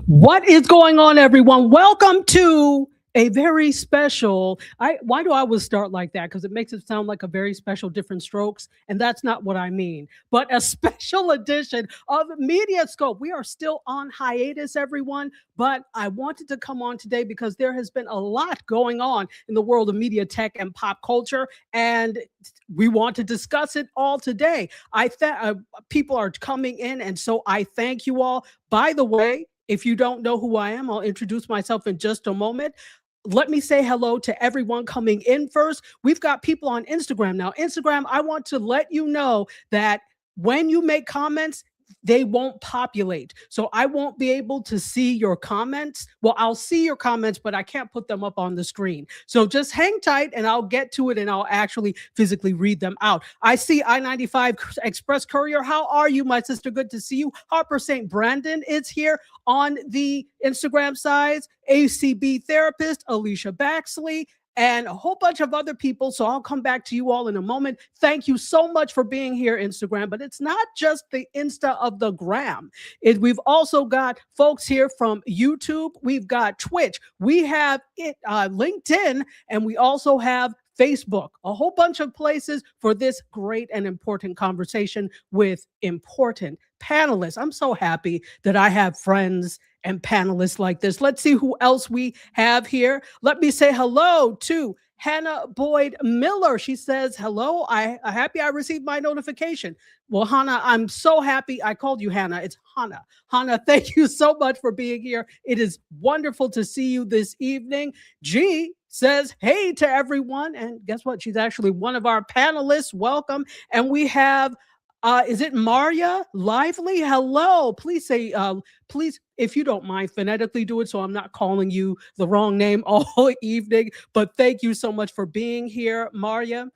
What is going on, everyone? Welcome to a very special. Why do I always start like that? Because it makes it sound like a very special Different Strokes, and that's not what I mean. But a special edition of MediaScope. We are still on hiatus, everyone, but I wanted to come on today because there has been a lot going on in the world of media, tech, and pop culture, and we want to discuss it all today. People are coming in, and so I thank you all. By the way, if you don't know who I am, I'll introduce myself in just a moment. Let me say hello to everyone coming in first. We've got people on Instagram now. Instagram, I want to let you know that when you make comments, they won't populate. So I won't be able to see your comments. Well, I'll see your comments, but I can't put them up on the screen. So just hang tight and I'll get to it and I'll actually physically read them out. I see I-95 Express Courier. How are you, my sister? Good to see you. Harper St. Brandon is here on the Instagram side. ACB Therapist, Alicia Baxley, and a whole bunch of other people. So I'll come back to you all in a moment. Thank you so much for being here, Instagram. But it's not just the Insta of the gram. We've also got folks here from YouTube. We've got Twitch. We have LinkedIn, and we also have Facebook, a whole bunch of places for this great and important conversation with important panelists. I'm so happy that I have friends and panelists like this. Let's see who else we have here. Let me say hello to Hannah Boyd Miller. She says, hello, I'm happy I received my notification. Well, Hannah, I'm so happy. I called you Hannah. It's Hannah. Hannah, thank you so much for being here. It is wonderful to see you this evening. G says, hey to everyone. And guess what? She's actually one of our panelists. Welcome. And we have is it Maria Lively? Hello. Please say, please, if you don't mind, phonetically do it so I'm not calling you the wrong name all evening. But thank you so much for being here, Maria.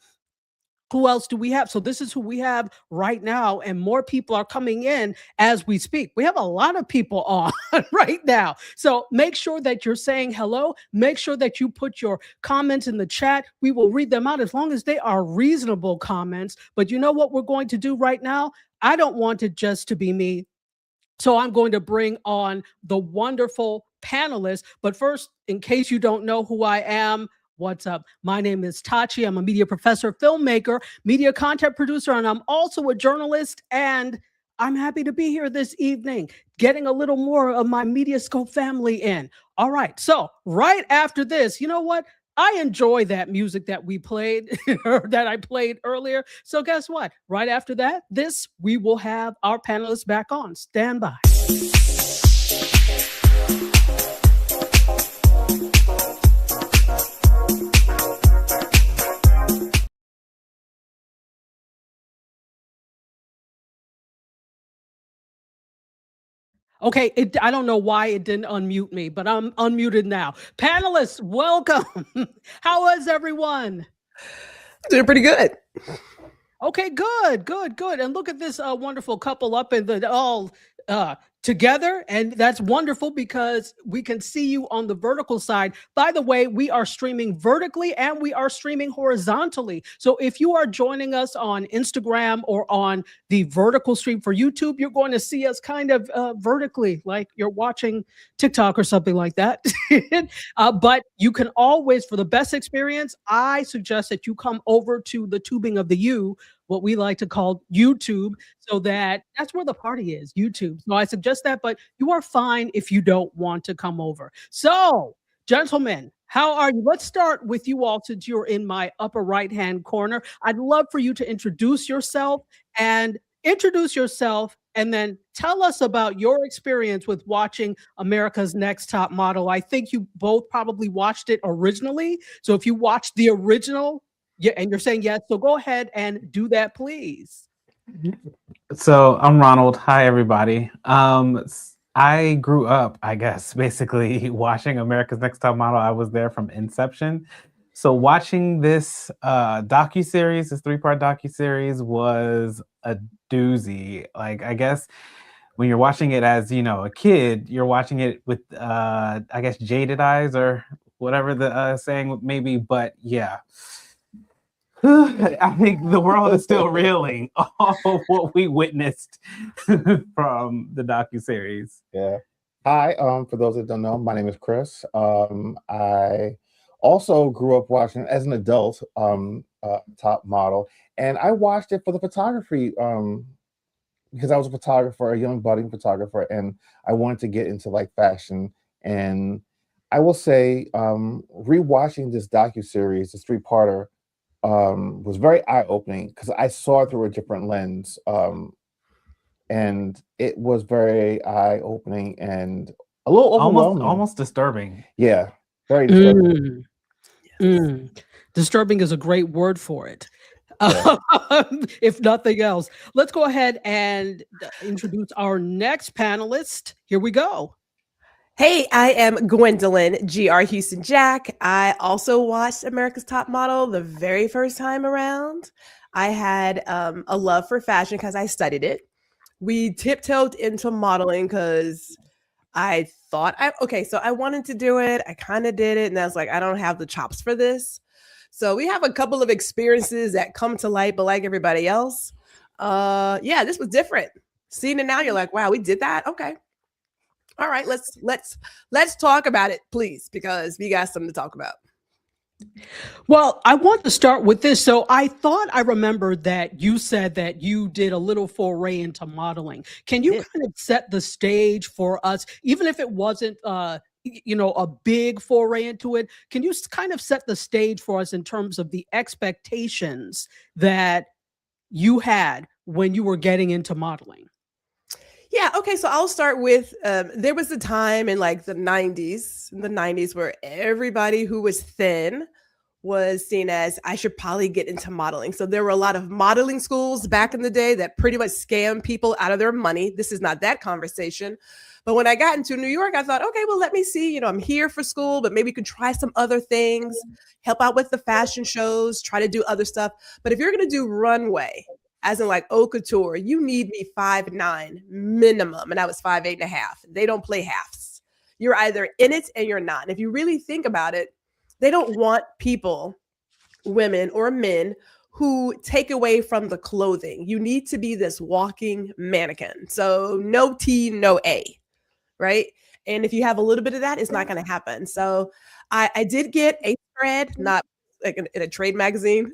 Who else do we have? So this is who we have right now, and more people are coming in as we speak. We have a lot of people on right now. So make sure that you're saying hello. Make sure that you put your comments in the chat. We will read them out as long as they are reasonable comments. But you know what we're going to do right now? I don't want it just to be me. So I'm going to bring on the wonderful panelists. But first, in case you don't know who I am, what's up? My name is Tachi. I'm a media professor, filmmaker, media content producer, and I'm also a journalist. And I'm happy to be here this evening, getting a little more of my MediaScope family in. All right. So right after this, you know what? I enjoy that music that we played or that I played earlier. So guess what? Right after that, we will have our panelists back on. Stand by. Okay, I don't know why it didn't unmute me, but I'm unmuted now. Panelists, welcome. How is everyone? Doing pretty good. Okay, good. And look at this wonderful couple up in the all together, and that's wonderful because we can see you on the vertical side. By the way, we are streaming vertically and we are streaming horizontally. So if you are joining us on Instagram or on the vertical stream for YouTube, you're going to see us kind of vertically, like you're watching TikTok or something like that. But you can always, for the best experience, I suggest that you come over to the tubing of the U, what we like to call YouTube, so that's where the party is, YouTube. So I suggest that, but you are fine if you don't want to come over. So, gentlemen, How are you? Let's start with you all since you're in my upper right-hand corner. I'd love for you to introduce yourself and then tell us about your experience with watching America's Next Top Model. I think you both probably watched it originally. So if you watched the original, yeah, and you're saying yes, so go ahead and do that, please. So I'm Ronald. Hi, everybody. I grew up, I guess, basically watching America's Next Top Model. I was there from inception. So watching this docuseries, this 3-part docuseries, was a doozy. Like, I guess when you're watching it as, a kid, you're watching it with, I guess, jaded eyes or whatever the saying may be. But yeah. I think the world is still reeling all of what we witnessed from the docuseries. Yeah. Hi, for those that don't know, my name is Chris. I also grew up watching as an adult Top Model, and I watched it for the photography because I was a photographer, a young budding photographer, and I wanted to get into like fashion. And I will say, rewatching this docuseries, this 3-parter, was very eye-opening because I saw it through a different lens, and it was very eye-opening and a little overwhelming, almost disturbing. Yeah, very disturbing. Disturbing is a great word for it. Yeah. If nothing else, let's go ahead and introduce our next panelist. Here we go. Hey, I am Gwendolyn GR Houston Jack. I also watched America's Top Model the very first time around. I had a love for fashion because I studied it. We tiptoed into modeling because I thought, so I wanted to do it. I kind of did it. And I was like, I don't have the chops for this. So we have a couple of experiences that come to light, but like everybody else, this was different. Seeing it now, you're like, wow, we did that. Okay. All right, let's talk about it, please, because we got something to talk about. Well, I want to start with this. So I thought I remembered that you said that you did a little foray into modeling. Can you kind of set the stage for us, even if it wasn't, a big foray into it? Can you kind of set the stage for us in terms of the expectations that you had when you were getting into modeling? Yeah. Okay. So I'll start with, there was a time in like the 90s where everybody who was thin was seen as, I should probably get into modeling. So there were a lot of modeling schools back in the day that pretty much scam people out of their money. This is not that conversation. But when I got into New York, I thought, okay, well, let me see, I'm here for school, but maybe we could try some other things, help out with the fashion shows, try to do other stuff. But if you're going to do runway, as in like haute couture, you need me 5'9" minimum. And I was 5'8.5". They don't play halves. You're either in it and you're not. And if you really think about it, they don't want people, women or men, who take away from the clothing. You need to be this walking mannequin. So no T, no A, right? And if you have a little bit of that, it's not going to happen. So I did get a spread, not like in a trade magazine,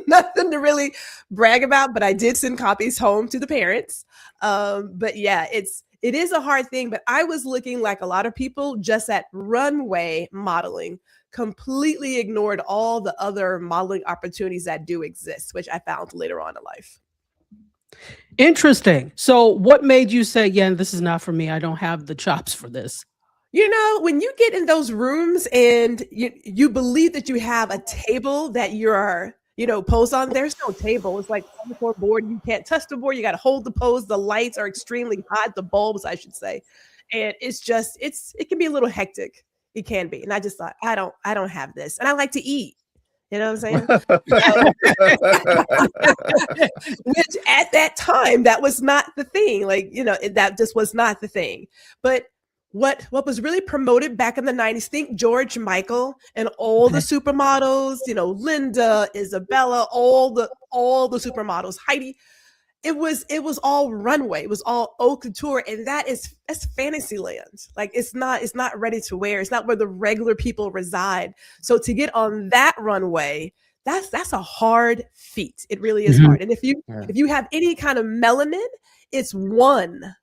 nothing to really brag about, but I did send copies home to the parents. But yeah, it is a hard thing, but I was looking like a lot of people just at runway modeling, completely ignored all the other modeling opportunities that do exist, which I found later on in life. Interesting. So what made you say, yeah, this is not for me. I don't have the chops for this? When you get in those rooms and you believe that you have a table that you're, posed on, there's no table. It's like on the board. You can't touch the board. You got to hold the pose. The lights are extremely hot, the bulbs, I should say. And it's just, it can be a little hectic. It can be. And I just thought, I don't have this. And I like to eat. You know what I'm saying? Which at that time, that was not the thing. Like, that just was not the thing. But what was really promoted back in the 90s, think George Michael and all the supermodels, Linda, Isabella, all the supermodels, Heidi. It was all runway. It was all haute couture. And that's fantasy land. Like it's not ready to wear. It's not where the regular people reside. So to get on that runway, that's a hard feat. It really is hard. And if you have any kind of melanin, it's one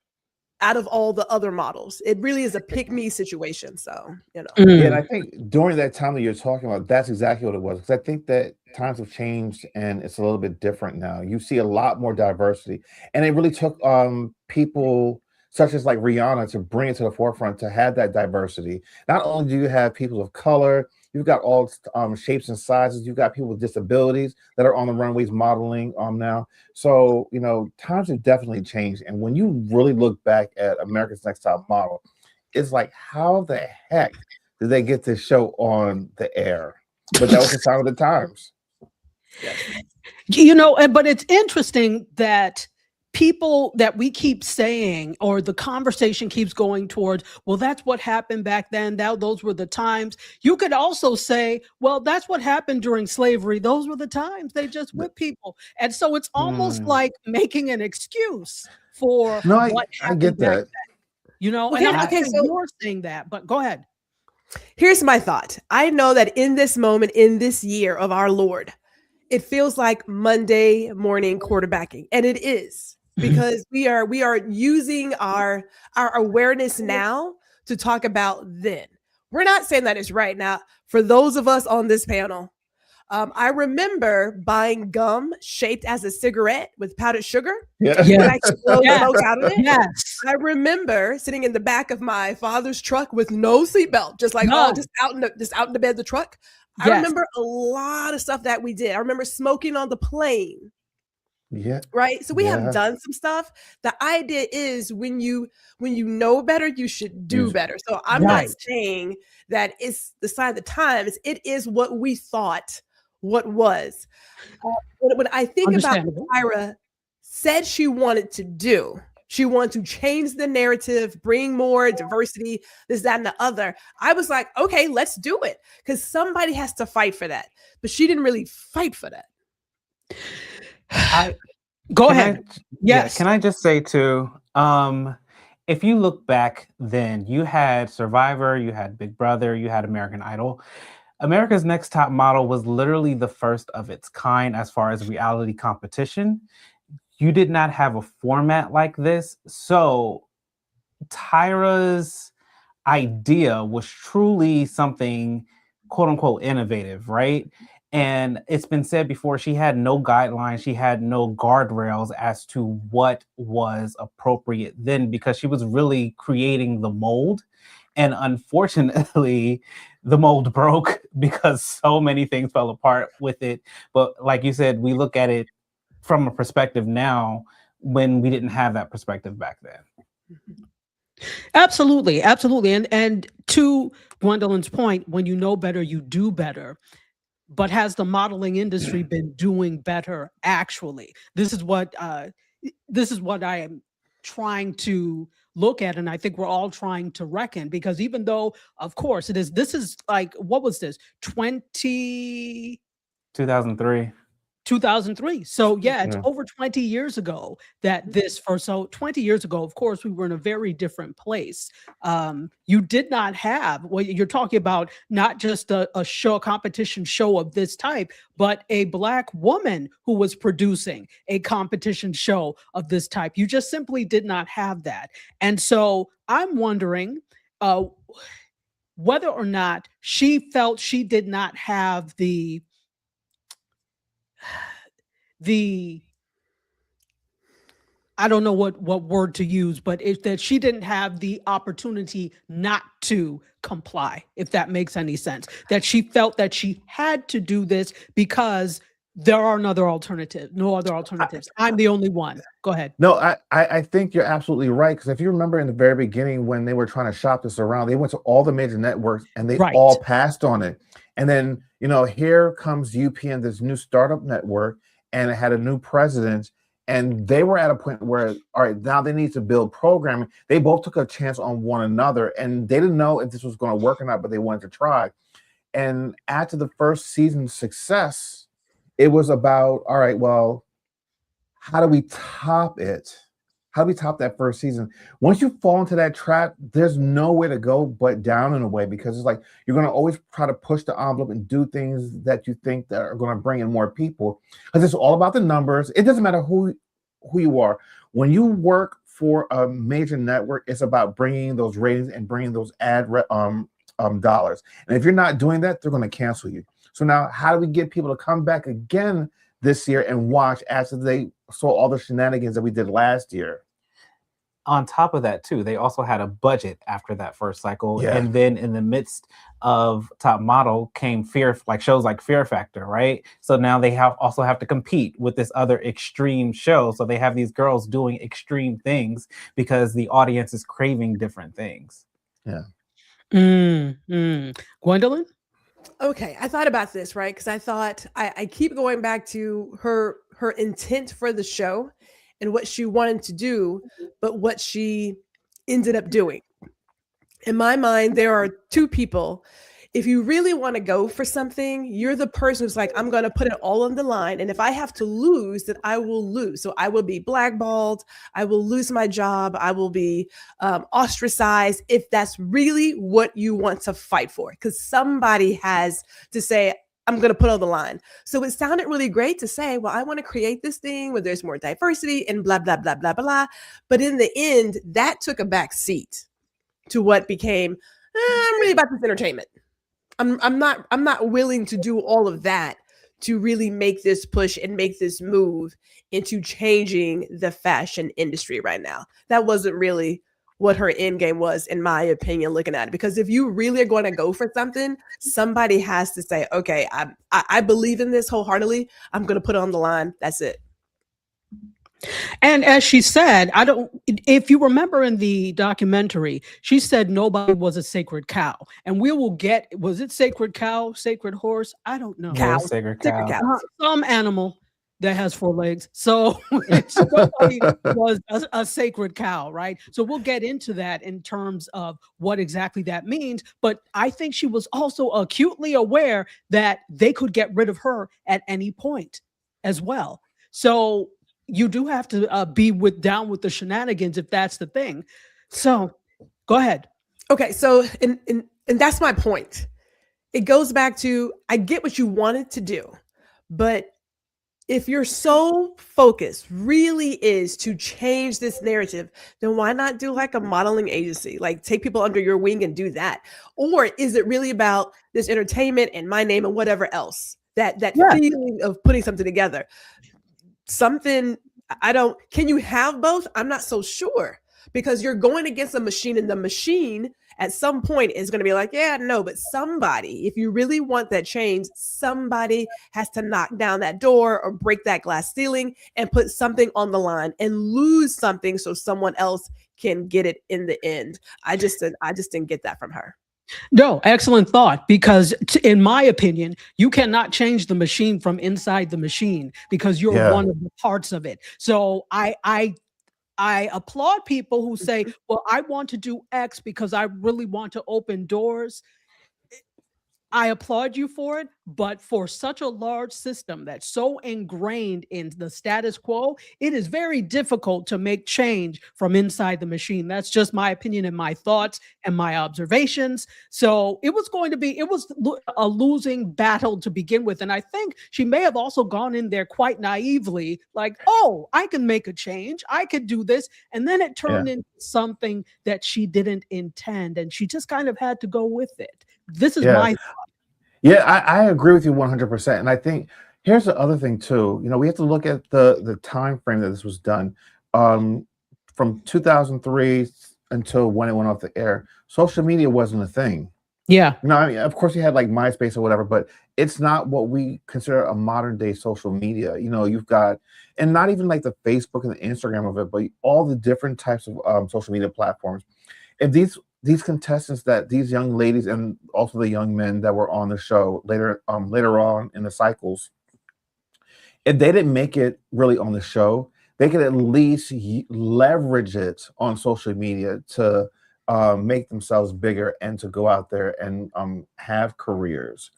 out of all the other models. It really is a pick me situation. So, Yeah, and Mm. I think during that time that you're talking about, that's exactly what it was. Because I think that times have changed and it's a little bit different now. You see a lot more diversity, and it really took people such as like Rihanna to bring it to the forefront to have that diversity. Not only do you have people of color, you've got all shapes and sizes. You've got people with disabilities that are on the runways modeling now. So times have definitely changed. And when you really look back at America's Next Top Model, it's like, how the heck did they get this show on the air? But that was the sign of the times. But it's interesting that people that we keep saying, or the conversation keeps going towards, well, that's what happened back then. Those were the times. You could also say, well, that's what happened during slavery. Those were the times. They just whipped people. And so it's almost like making an excuse for what happened I get back that. then. Okay, and I'm not okay, saying so you're saying that, but go ahead. here's my thought. I know that in this moment, in this year of our Lord, it feels like Monday morning quarterbacking, and it is, because we are using our awareness now to talk about then. We're not saying that it's right now. For those of us on this panel, I remember buying gum shaped as a cigarette with powdered sugar. Yeah. And Yes. actually blow Yes. smoke out of it. Yes. I remember sitting in the back of my father's truck with no seatbelt, just like None. just out in the bed of the truck. I Yes. remember a lot of stuff that we did. I remember smoking on the plane. Yeah. Right. So we Yeah. have done some stuff. The idea is when you know better, you should do better. So I'm Right. not saying that it's the sign of the times. It is what we thought what was. When I think about what Understandable. Tyra said she wanted to do, she wanted to change the narrative, bring more diversity, this, that, and the other. I was like, okay, let's do it, because somebody has to fight for that. But she didn't really fight for that. Go ahead. Yes. Can I just say too, if you look back then, you had Survivor, you had Big Brother, you had American Idol. America's Next Top Model was literally the first of its kind as far as reality competition. You did not have a format like this. So Tyra's idea was truly something, quote unquote, innovative, right? And it's been said before, she had no guidelines, she had no guardrails as to what was appropriate then, because she was really creating the mold. And unfortunately, the mold broke because so many things fell apart with it. But like you said, we look at it from a perspective now when we didn't have that perspective back then. Absolutely. Absolutely. And to Gwendolyn's point, when you know better, you do better. But has the modeling industry been doing better? Actually, this is what I am trying to look at, and I think we're all trying to reckon, because even though, of course, this is like, what was this, 2003. 2003. So yeah, it's Yeah. over 20 years ago that this first. So 20 years ago, of course, we were in a very different place. You did not have, well, you're talking about not just a competition show of this type, but a Black woman who was producing a competition show of this type. You just simply did not have that. And so I'm wondering whether or not she felt she did not have the I don't know what word to use, but it's that she didn't have the opportunity not to comply, if that makes any sense. That she felt that she had to do this because there are no other alternatives. I'm the only one. Go ahead. No, I think you're absolutely right, because if you remember in the very beginning when they were trying to shop this around, they went to all the major networks and they all passed on it. And then, here comes UPN, this new startup network, and it had a new president, and they were at a point where, all right, now they need to build programming. They both took a chance on one another, and they didn't know if this was going to work or not, but they wanted to try. And after the first season's success, it was about, all right, well, how do we top it? How do we top that first season? Once you fall into that trap, there's nowhere to go but down in a way, because it's like you're going to always try to push the envelope and do things that you think that are going to bring in more people, because it's all about the numbers. It doesn't matter who you are. When you work for a major network, it's about bringing those ratings and bringing those dollars. And if you're not doing that, they're going to cancel you. So now, how do we get people to come back again this year and watch after they saw all the shenanigans that we did last year? On top of that, too, they also had a budget after that first cycle. Yeah. And then in the midst of Top Model came shows like Fear Factor, right? So now they also have to compete with this other extreme show. So they have these girls doing extreme things because the audience is craving different things. Yeah. Gwendolyn? Okay, I thought about this, right? Because I thought I keep going back to her intent for the show and what she wanted to do, but what she ended up doing. In my mind, there are two people. If you really want to go for something, you're the person who's like, I'm going to put it all on the line. And if I have to lose, then I will lose. So I will be blackballed. I will lose my job. I will be ostracized if that's really what you want to fight for. Because somebody has to say, I'm going to put on the line. So it sounded really great to say, well, I want to create this thing where there's more diversity and blah, blah, blah, blah, blah. But in the end, that took a back seat to what became, I'm really about this entertainment. I'm not willing to do all of that to really make this push and make this move into changing the fashion industry right now. That wasn't really what her end game was, in my opinion, looking at it. Because if you really are going to go for something, somebody has to say, okay, I believe in this wholeheartedly. I'm going to put it on the line. That's it. And as she said, if you remember in the documentary, she said nobody was a sacred cow. And we will get, was it sacred cow, sacred horse? I don't know. Cow. Sacred cow. Some animal that has 4 legs. So nobody was a sacred cow, right? So we'll get into that in terms of what exactly that means. But I think she was also acutely aware that they could get rid of her at any point as well. So you do have to be down with the shenanigans if that's the thing. So go ahead. Okay, so and that's my point. It goes back to, I get what you wanted to do, but if your sole focus really is to change this narrative, then why not do like a modeling agency? Like take people under your wing and do that. Or is it really about this entertainment and my name and whatever else? That feeling of putting something together. Something can you have both? I'm not so sure, because you're going against a machine, and the machine at some point is going to be like, yeah, no, but somebody, if you really want that change, somebody has to knock down that door or break that glass ceiling and put something on the line and lose something so someone else can get it in the end. I just didn't get that from her. No, excellent thought, because in my opinion, you cannot change the machine from inside the machine because you're one of the parts of it. So I applaud people who say, well, I want to do X because I really want to open doors. I applaud you for it, but for such a large system that's so ingrained in the status quo, it is very difficult to make change from inside the machine. That's just my opinion and my thoughts and my observations. So it was a losing battle to begin with. And I think she may have also gone in there quite naively, like, oh, I can make a change. I could do this. And then it turned into something that she didn't intend. And she just kind of had to go with it. This is my thought. Yeah, I agree with you 100%. And I think here's the other thing too. You know, we have to look at the time frame that this was done. From 2003 until when it went off the air, social media wasn't a thing. Yeah. You know, I mean, of course you had like MySpace or whatever, but it's not what we consider a modern day social media. You know, you've got, and not even like the Facebook and the Instagram of it, but all the different types of social media platforms. If these contestants, that these young ladies and also the young men that were on the show later on in the cycles, if they didn't make it really on the show, they could at least leverage it on social media to make themselves bigger and to go out there and have careers.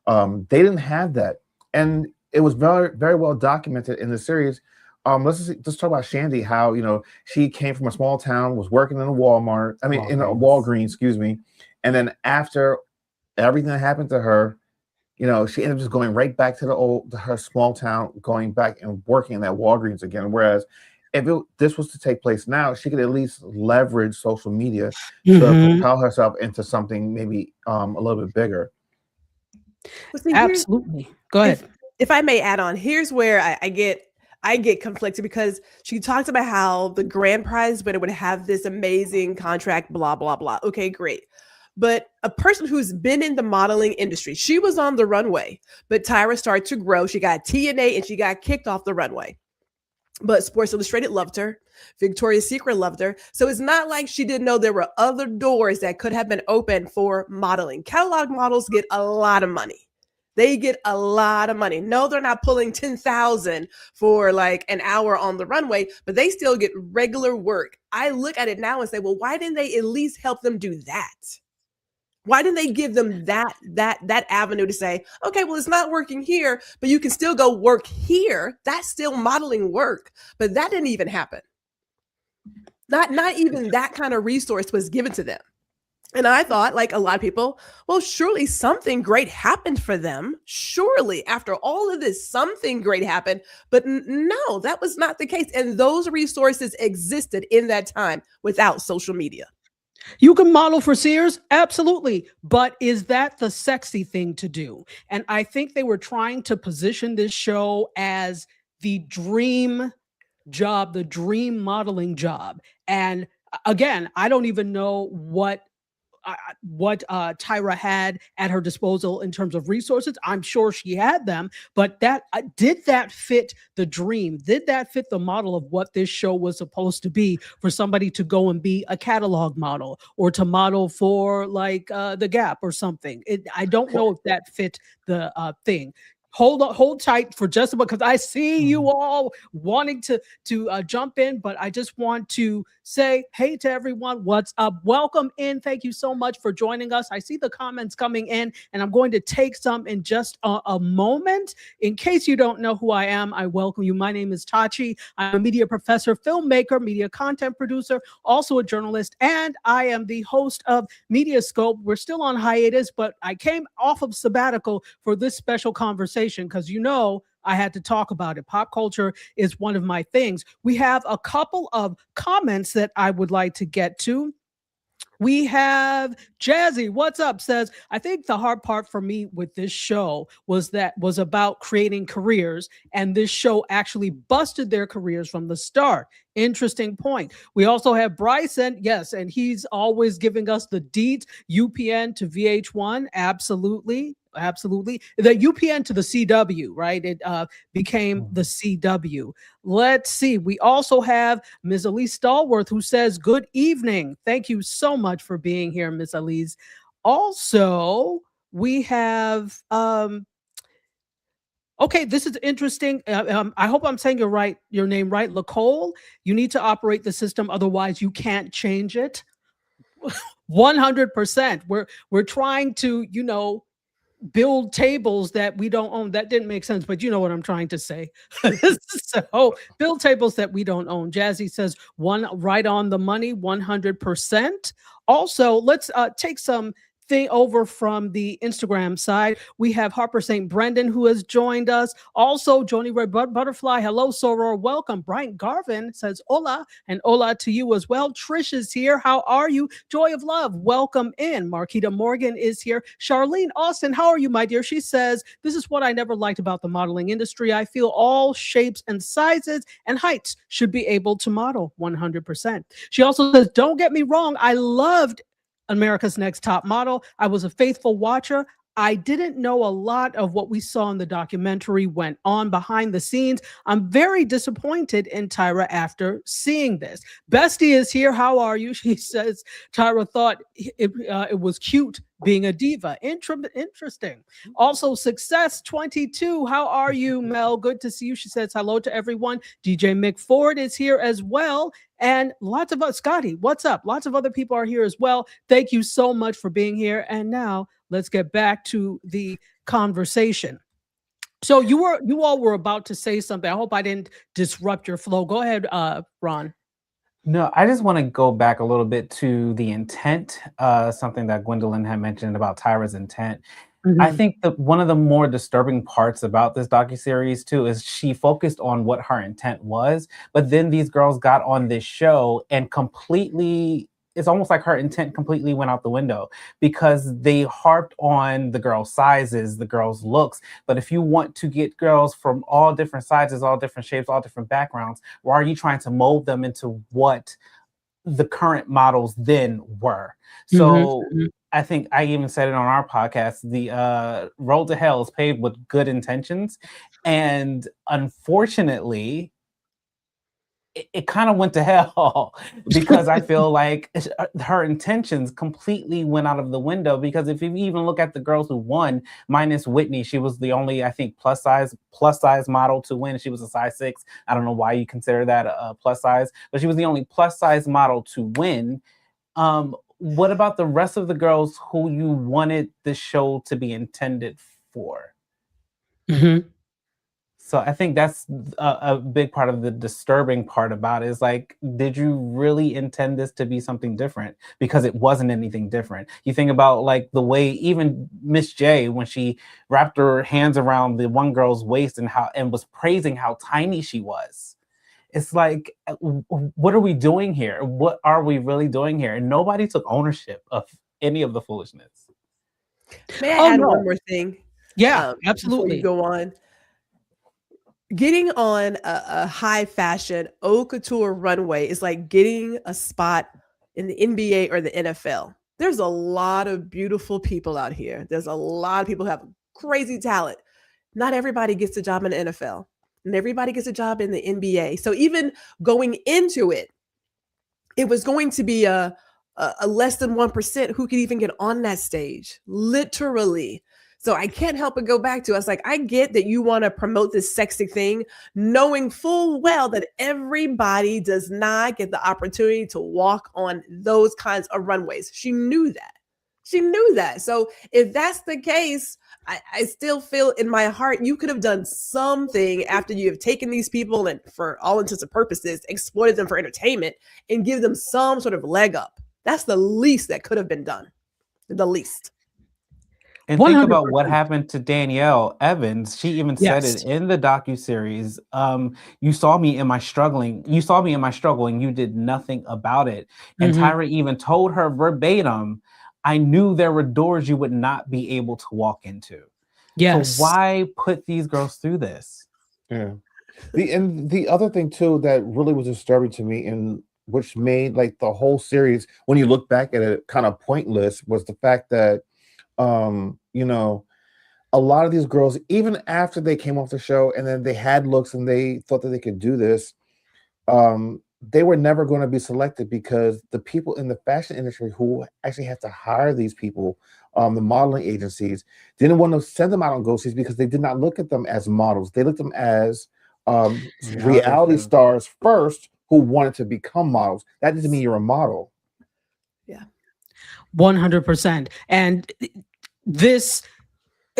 They didn't have that, and it was very, very well documented in the series. Let's talk about Shandy, how, you know, she came from a small town, was working in a Walgreens, excuse me. And then after everything that happened to her, you know, she ended up just going right back to her small town, going back and working in that Walgreens again. Whereas if this was to take place now, she could at least leverage social media to Mhm. propel herself into something maybe a little bit bigger. Well, see, Absolutely. Go ahead. if I may add on, here's where I get conflicted, because she talked about how the grand prize, but it would have this amazing contract, blah, blah, blah. Okay, great. But a person who's been in the modeling industry, she was on the runway, but Tyra started to grow. She got TNA and she got kicked off the runway. But Sports Illustrated loved her. Victoria's Secret loved her. So it's not like she didn't know there were other doors that could have been open for modeling. Catalog models get a lot of money. They get a lot of money. No, they're not pulling 10,000 for like an hour on the runway, but they still get regular work. I look at it now and say, well, why didn't they at least help them do that? Why didn't they give them that avenue to say, okay, well, it's not working here, but you can still go work here. That's still modeling work. But that didn't even happen. Not even that kind of resource was given to them. And I thought, like a lot of people, well, surely something great happened for them. Surely after all of this, something great happened. But no, that was not the case. And those resources existed in that time without social media. You can model for Sears, absolutely. But is that the sexy thing to do? And I think they were trying to position this show as the dream job, the dream modeling job. And again, I don't even know what Tyra had at her disposal in terms of resources. I'm sure she had them, but that did that fit the dream? Did that fit the model of what this show was supposed to be, for somebody to go and be a catalog model or to model for like the Gap or something? I don't know if that fit the thing. Hold tight for just a moment, because I see you all wanting to jump in, but I just want to say hey to everyone. What's up? Welcome in. Thank you so much for joining us. I see the comments coming in, and I'm going to take some in just a moment. In case you don't know who I am, I welcome you. My name is Tachi. I'm a media professor, filmmaker, media content producer, also a journalist, and I am the host of MediaScope. We're still on hiatus, but I came off of sabbatical for this special conversation because I had to talk about it. Pop culture is one of my things. We have a couple of comments that I would like to get to. We have Jazzy, what's up, says, I think the hard part for me with this show was about creating careers, and this show actually busted their careers from the start. Interesting point. We also have Bryson, yes, and he's always giving us the deets, UPN to VH1, absolutely. The UPN to the CW, right? It became the CW. Let's see. We also have Ms. Elise Stallworth, who says, good evening. Thank you so much for being here, Ms. Elise. Also, we have, okay, this is interesting. I hope I'm saying your name right. Lacole, you need to operate the system. Otherwise, you can't change it. 100%. We're trying to, build tables that we don't own. That didn't make sense, but you know what I'm trying to say. So build tables that we don't own. Jazzy says right on the money, 100%. Also, let's take some thing over from the Instagram side. We have Harper St. Brendan, who has joined us. Also, Joni Red Butterfly. Hello, Soror. Welcome. Brian Garvin says hola, and hola to you as well. Trish is here. How are you? Joy of Love. Welcome in. Marquita Morgan is here. Charlene Austin. How are you, my dear? She says, this is what I never liked about the modeling industry. I feel all shapes and sizes and heights should be able to model 100%. She also says, don't get me wrong. I loved America's Next Top Model. I was a faithful watcher. I didn't know a lot of what we saw in the documentary went on behind the scenes. I'm very disappointed in Tyra after seeing this. Bestie is here. How are you? She says Tyra thought it was cute being a diva. Interesting. Also, Success 22. How are you, Mel? Good to see you. She says hello to everyone. DJ Mick Ford is here as well. And lots of us, Scotty, what's up? Lots of other people are here as well. Thank you so much for being here. And now let's get back to the conversation. So you all were about to say something. I hope I didn't disrupt your flow. Go ahead, Ron. No, I just want to go back a little bit to the intent, something that Gwendolyn had mentioned about Tyra's intent. I Mhm. think that one of the more disturbing parts about this docuseries too is she focused on what her intent was, but then these girls got on this show and completely, it's almost like her intent completely went out the window because they harped on the girls' sizes, the girls' looks. But if you want to get girls from all different sizes, all different shapes, all different backgrounds, why are you trying to mold them into what the current models then were? Mhm. So Mhm. I think I even said it on our podcast. The road to hell is paved with good intentions, and unfortunately, it kind of went to hell because I feel like her intentions completely went out of the window. Because if you even look at the girls who won, minus Whitney, she was the only, I think, plus size model to win. She was a size 6. I don't know why you consider that a plus size, but she was the only plus size model to win. What about the rest of the girls who you wanted the show to be intended for? Mhm. So I think that's a big part of the disturbing part about it is like, did you really intend this to be something different? Because it wasn't anything different. You think about like the way even Miss J, when she wrapped her hands around the one girl's waist and was praising how tiny she was. It's like, what are we doing here? What are we really doing here? And nobody took ownership of any of the foolishness. May I Oh, add one no. more thing Yeah, before you absolutely. go on? Getting on a high fashion haute couture runway is like getting a spot in the NBA or the NFL. There's a lot of beautiful people out here. There's a lot of people who have crazy talent. Not everybody gets a job in the NFL, and everybody gets a job in the NBA. So even going into it, it was going to be a less than 1% who could even get on that stage, literally. So I can't help but go back to us. Like, I get that you want to promote this sexy thing, knowing full well that everybody does not get the opportunity to walk on those kinds of runways. She knew that. She knew that. So if that's the case, I still feel in my heart you could have done something after you have taken these people and, for all intents and purposes, exploited them for entertainment and give them some sort of leg up. That's the least that could have been done. The least. And think about what 100%. happened to Danielle Evans. She even said it Yes. in the docuseries. You saw me in my struggling. You saw me in my struggle, and you did nothing about it. And Mhm. Tyra even told her verbatim, "I knew there were doors you would not be able to walk into." So Yes. why put these girls through this? Yeah. The other thing too that really was disturbing to me, and which made like the whole series, when you look back at it, kind of pointless, was the fact that you know, a lot of these girls, even after they came off the show and then they had looks and they thought that they could do this, they were never going to be selected because the people in the fashion industry who actually had to hire these people, the modeling agencies, didn't want to send them out on ghosties because they did not look at them as models. They looked at them as reality Reality. stars first who wanted to become models. That doesn't mean you're a model. Yeah. 100%. And this,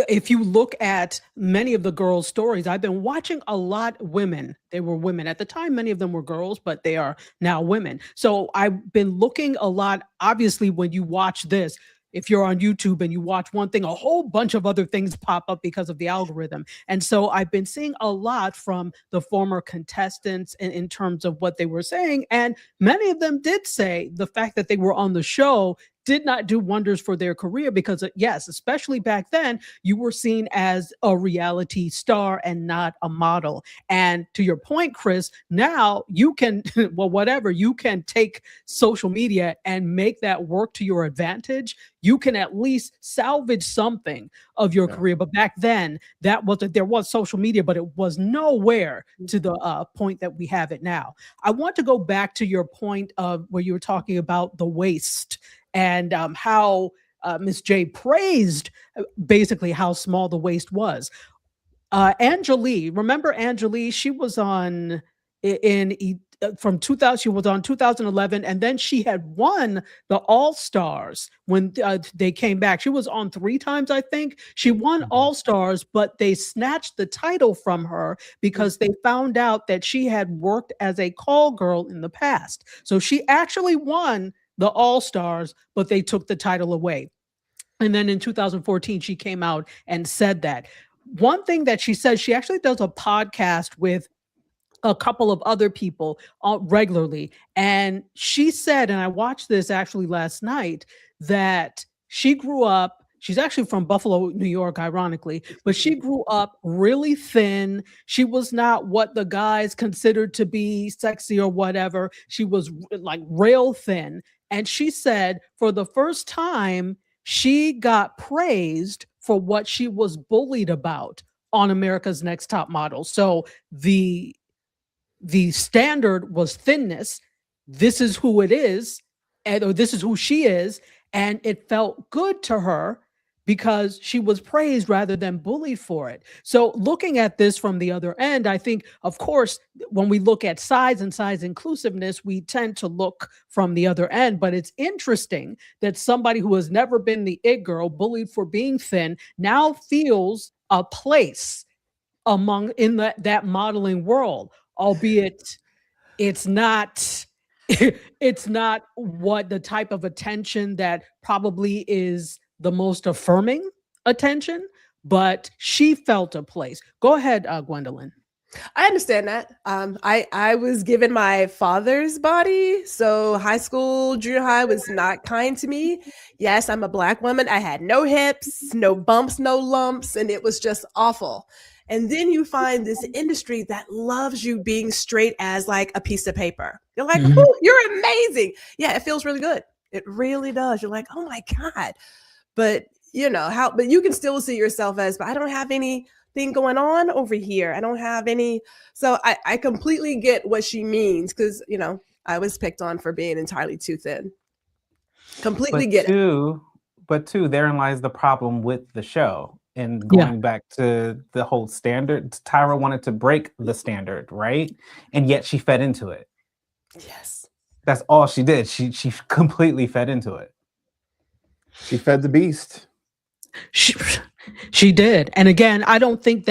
if you look at many of the girls' stories, I've been watching a lot women. They were women at the time. Many of them were girls, but they are now women. So I've been looking a lot. Obviously, when you watch this, if you're on YouTube and you watch one thing, a whole bunch of other things pop up because of the algorithm. And so I've been seeing a lot from the former contestants in terms of what they were saying. And many of them did say the fact that they were on the show did not do wonders for their career because, yes, especially back then, you were seen as a reality star and not a model. And to your point, Chris, now you can, well, whatever, you can take social media and make that work to your advantage. You can at least salvage something of your Yeah. career. But back then, there was social media, but it was nowhere to the point that we have it now. I want to go back to your point of where you were talking about the waist and how Miss J praised basically how small the waist was. Angelique, remember Angelique? She was on from 2000. She was on 2011, and then she had won the All Stars when they came back. She was on 3 times, I think. She won All Stars, but they snatched the title from her because they found out that she had worked as a call girl in the past. So she actually won the All Stars, but they took the title away. And then in 2014, she came out and said that. One thing that she says, she actually does a podcast with a couple of other people regularly. And she said, and I watched this actually last night, that she grew up, she's actually from Buffalo, New York, ironically, but she grew up really thin. She was not what the guys considered to be sexy or whatever. She was like real thin. And she said for the first time, she got praised for what she was bullied about on America's Next Top Model. So the standard was thinness. This is who it is, or this is who she is. And it felt good to her because she was praised rather than bullied for it. So looking at this from the other end, I think, of course, when we look at size and size inclusiveness, we tend to look from the other end. But it's interesting that somebody who has never been the it girl, bullied for being thin, now feels a place in that modeling world, albeit it's not it's not what the type of attention that probably is the most affirming attention, but she felt a place. Go ahead, Gwendolyn. I understand that. I was given my father's body, so high school, junior high was not kind to me. Yes, I'm a Black woman. I had no hips, no bumps, no lumps, and it was just awful. And then you find this industry that loves you being straight as like a piece of paper. You're like, oh, you're amazing. Yeah, it feels really good. It really does. You're like, oh my God. But but you can still see yourself as, but I don't have anything going on over here. I don't have any. So I completely get what she means because, I was picked on for being entirely too thin. Completely get it. But therein lies the problem with the show. And going back to the whole standard, Tyra wanted to break the standard, right? And yet she fed into it. Yes. That's all she did. She completely fed into it. She fed the beast. She did. And again, I don't think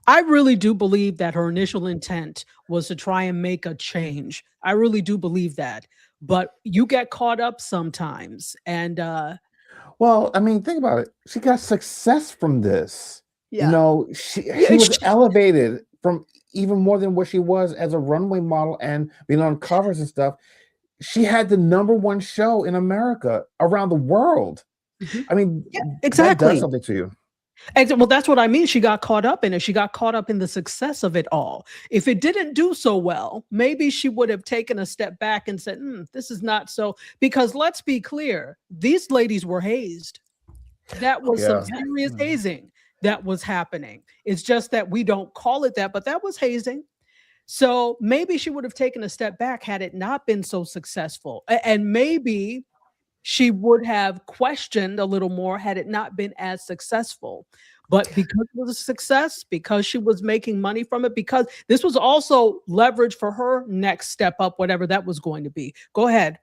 I really do believe that her initial intent was to try and make a change. I really do believe that. But you get caught up sometimes. And well, I mean, think about it. She got success from this. Yeah. She was elevated from even more than what she was as a runway model and being on covers and stuff. She had the #1 show in America around the world. I mean, exactly. That does something to you. Well, that's what I mean. She got caught up in it. She got caught up in the success of it all. If it didn't do so well, maybe she would have taken a step back and said, this is not so. Because let's be clear, these ladies were hazed. That was some serious hazing that was happening. It's just that we don't call it that, but that was hazing. So maybe she would have taken a step back had it not been so successful. And maybe she would have questioned a little more had it not been as successful. But because it was a success, because she was making money from it, because this was also leverage for her next step up, whatever that was going to be. Go ahead.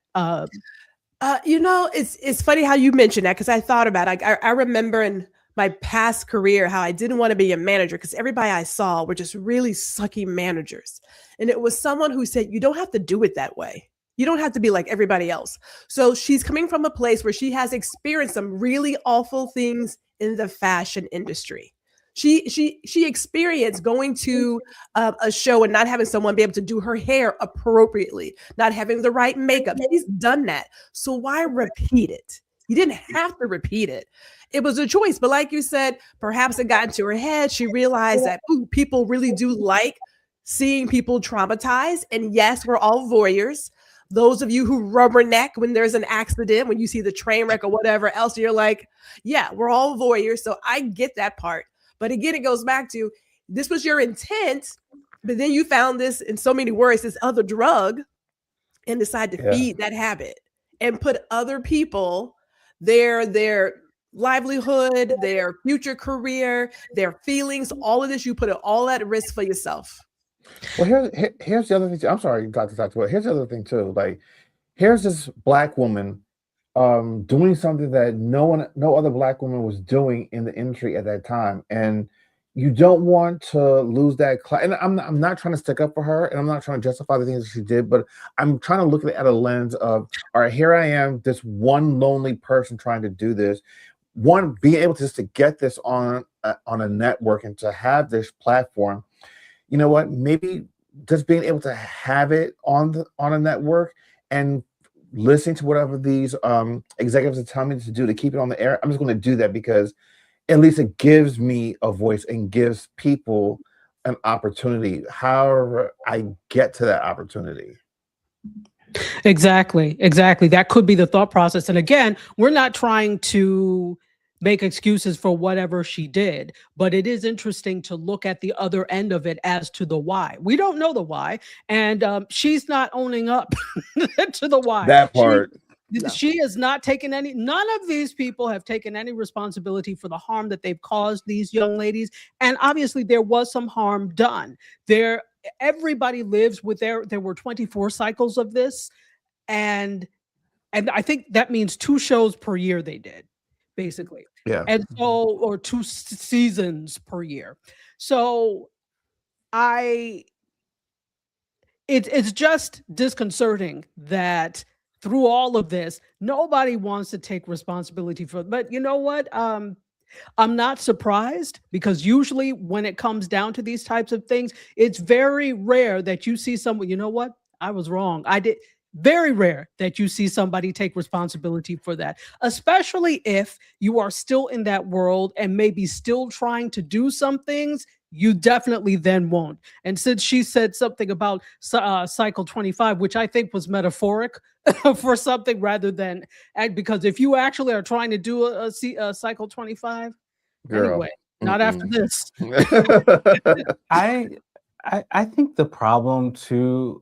It's funny how you mentioned that because I thought about it. I remember in my past career how I didn't want to be a manager because everybody I saw were just really sucky managers. And it was someone who said, you don't have to do it that way. You don't have to be like everybody else. So she's coming from a place where she has experienced some really awful things in the fashion industry. She experienced going to a show and not having someone be able to do her hair appropriately, not having the right makeup. She's done that. So why repeat it? You didn't have to repeat it. It was a choice. But like you said, perhaps it got into her head. She realized that people really do like seeing people traumatized. And yes, we're all voyeurs. Those of you who rubberneck when there's an accident, when you see the train wreck or whatever else, you're like, yeah, we're all voyeurs. So I get that part. But again, it goes back to this was your intent, but then you found this, in so many words, this other drug and decide to feed that habit and put other people, their livelihood, their future career, their feelings, all of this, you put it all at risk for yourself. Well, here's the other thing. I'm sorry, you got to talk to it. Here's the other thing too. Like, here's this Black woman doing something that no other Black woman was doing in the industry at that time, and you don't want to lose that class. And I'm not trying to stick up for her, and I'm not trying to justify the things that she did, but I'm trying to look at it at a lens of, all right, here I am, this one lonely person trying to do this. one, being able to just to get this on a network and to have this platform, you know what, maybe just being able to have it on a network and listening to whatever these executives are telling me to do to keep it on the air, I'm just going to do that because at least it gives me a voice and gives people an opportunity, however I get to that opportunity. Exactly. That could be the thought process. And again, we're not trying to make excuses for whatever she did, but it is interesting to look at the other end of it as to the why. We don't know the why, and she's not owning up to the why. That part. She has not taken any, none of these people have taken any responsibility for the harm that they've caused these young ladies. And obviously there was some harm done. Everybody lives with there were 24 cycles of this. And I think that means 2 shows per year they did, basically. Yeah. And so, or 2 seasons per year. So it's just disconcerting that through all of this, nobody wants to take responsibility for it. But you know what? I'm not surprised, because usually when it comes down to these types of things, it's very rare that you see someone, you know what? I was wrong. Very rare that you see somebody take responsibility for that, especially if you are still in that world and maybe still trying to do some things. You definitely then won't. And since she said something about cycle 25, which I think was metaphoric for something rather than because if you actually are trying to do a cycle 25, Girl. anyway, not after this. I think the problem to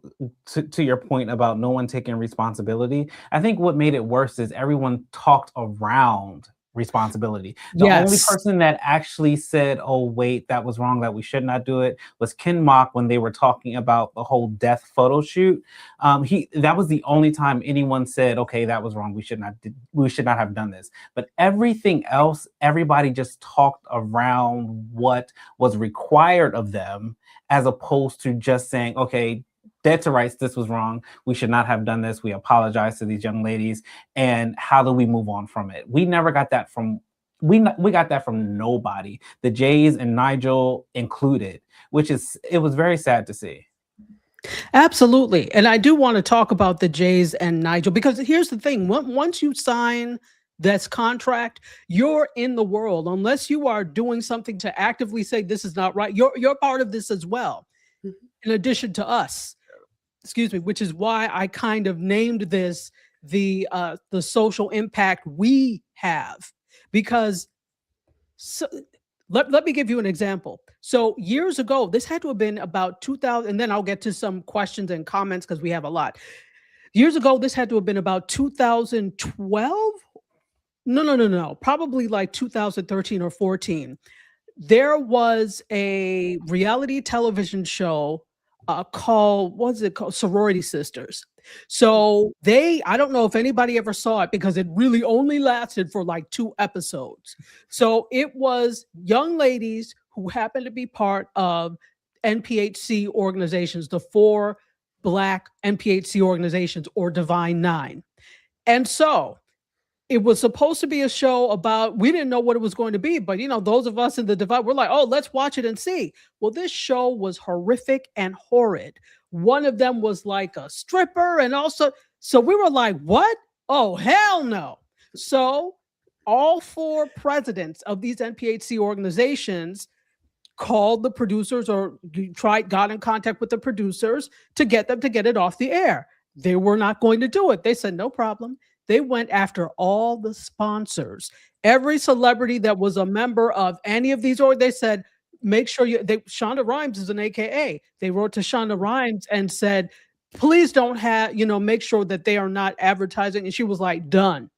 your point about no one taking responsibility, I think what made it worse is everyone talked around responsibility. The only person that actually said, oh wait, that was wrong, that we should not do it, was Ken Mock when they were talking about the whole death photo shoot. That was the only time anyone said, okay, that was wrong, we should not have done this. But everything else, everybody just talked around what was required of them, as opposed to just saying, okay, dead to rights, this was wrong, we should not have done this, we apologize to these young ladies, and how do we move on from it? We never got that from, we got that from nobody, the Jays and Nigel included, it was very sad to see. Absolutely. And I do want to talk about the Jays and Nigel, because here's the thing, once you sign this contract, you're in the world. Unless you are doing something to actively say this is not right, you're part of this as well, in addition to us. Excuse me, which is why I kind of named this the social impact we have. Because let me give you an example. So years ago, this had to have been about 2000, and then I'll get to some questions and comments because we have a lot. Years ago, this had to have been about 2012. No, probably like 2013 or 14. There was a reality television show called, what's it called? Sorority Sisters. So I don't know if anybody ever saw it, because it really only lasted for like 2 episodes. So it was young ladies who happened to be part of NPHC organizations, the 4 Black NPHC organizations, or Divine 9. And so it was supposed to be a show about, we didn't know what it was going to be, but those of us in the Divide, we're like, oh, let's watch it and see. Well, this show was horrific and horrid. One of them was like a stripper, and also, so we were like, what? Oh, hell no. So all 4 presidents of these NPHC organizations called the producers, or got in contact with the producers to get them to get it off the air. They were not going to do it. They said, no problem. They went after all the sponsors, every celebrity that was a member of any of these, or they said, make sure Shonda Rhimes is an AKA. They wrote to Shonda Rhimes and said, please don't make sure that they are not advertising. And she was like, done.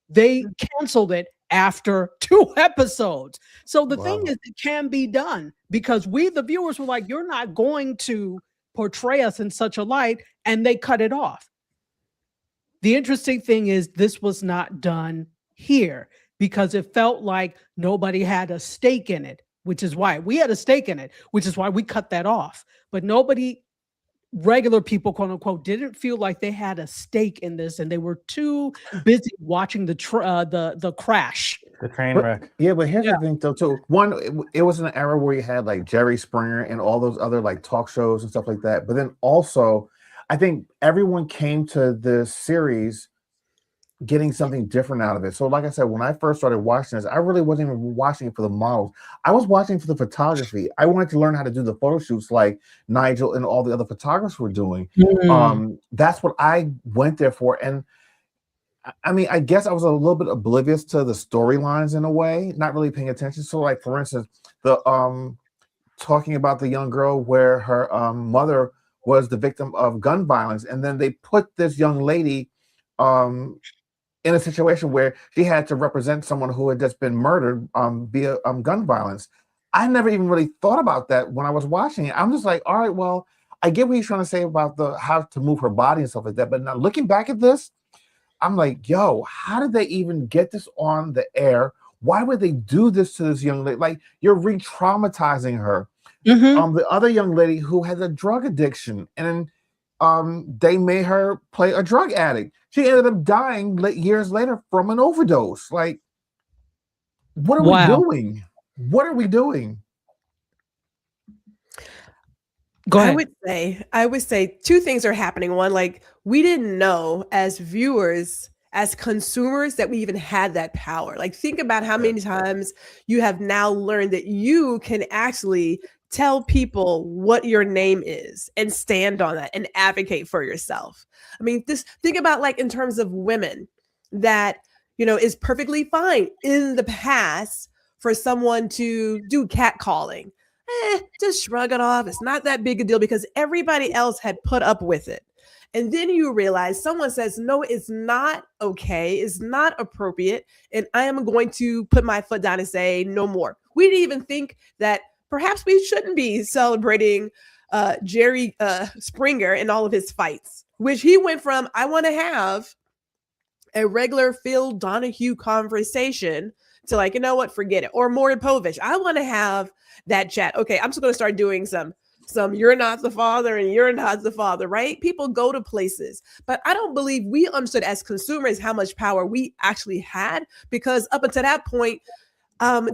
They canceled it after 2 episodes. So the thing is, it can be done, because we, the viewers, were like, you're not going to portray us in such a light, and they cut it off. The interesting thing is, this was not done here, because it felt like nobody had a stake in it, which is why we had a stake in it, which is why we cut that off. But nobody, regular people, quote unquote, didn't feel like they had a stake in this, and they were too busy watching the crash The train wreck. Yeah, but here's Yeah. the thing though too. One, it was an era where you had like Jerry Springer and all those other like talk shows and stuff like that. But then also, I think everyone came to this series getting something different out of it. So like I said, when I first started watching this, I really wasn't even watching it for the models. I was watching for the photography. I wanted to learn how to do the photo shoots like Nigel and all the other photographers were doing. That's what I went there for. And I mean, I guess I was a little bit oblivious to the storylines in a way, not really paying attention. So like, for instance, the talking about the young girl where her mother was the victim of gun violence. And then they put this young lady in a situation where she had to represent someone who had just been murdered via gun violence. I never even really thought about that when I was watching it. I'm just like, all right, well, I get what he's trying to say about how to move her body and stuff like that. But now looking back at this, I'm like, yo, how did they even get this on the air? Why would they do this to this young lady? Like, you're re-traumatizing her. The other young lady who has a drug addiction, and they made her play a drug addict. She ended up dying years later from an overdose. Like, what are we doing? What are we doing? Go ahead. I would say two things are happening. One, like, we didn't know as viewers, as consumers, that we even had that power. Like, think about how many times you have now learned that you can actually tell people what your name is and stand on that and advocate for yourself. I mean, think about, like, in terms of women, that, you know, is perfectly fine in the past for someone to do catcalling. Just shrug it off. It's not that big a deal because everybody else had put up with it. And then you realize someone says, no, it's not okay. It's not appropriate. And I am going to put my foot down and say no more. We didn't even think that perhaps we shouldn't be celebrating Jerry Springer and all of his fights, which he went from, I want to have a regular Phil Donahue conversation, to like, you know what, forget it. Or Maury Povich, I want to have that chat. Okay, I'm just going to start doing some you're not the father and you're not the father, right? People go to places. But I don't believe we understood as consumers how much power we actually had, because up until that point,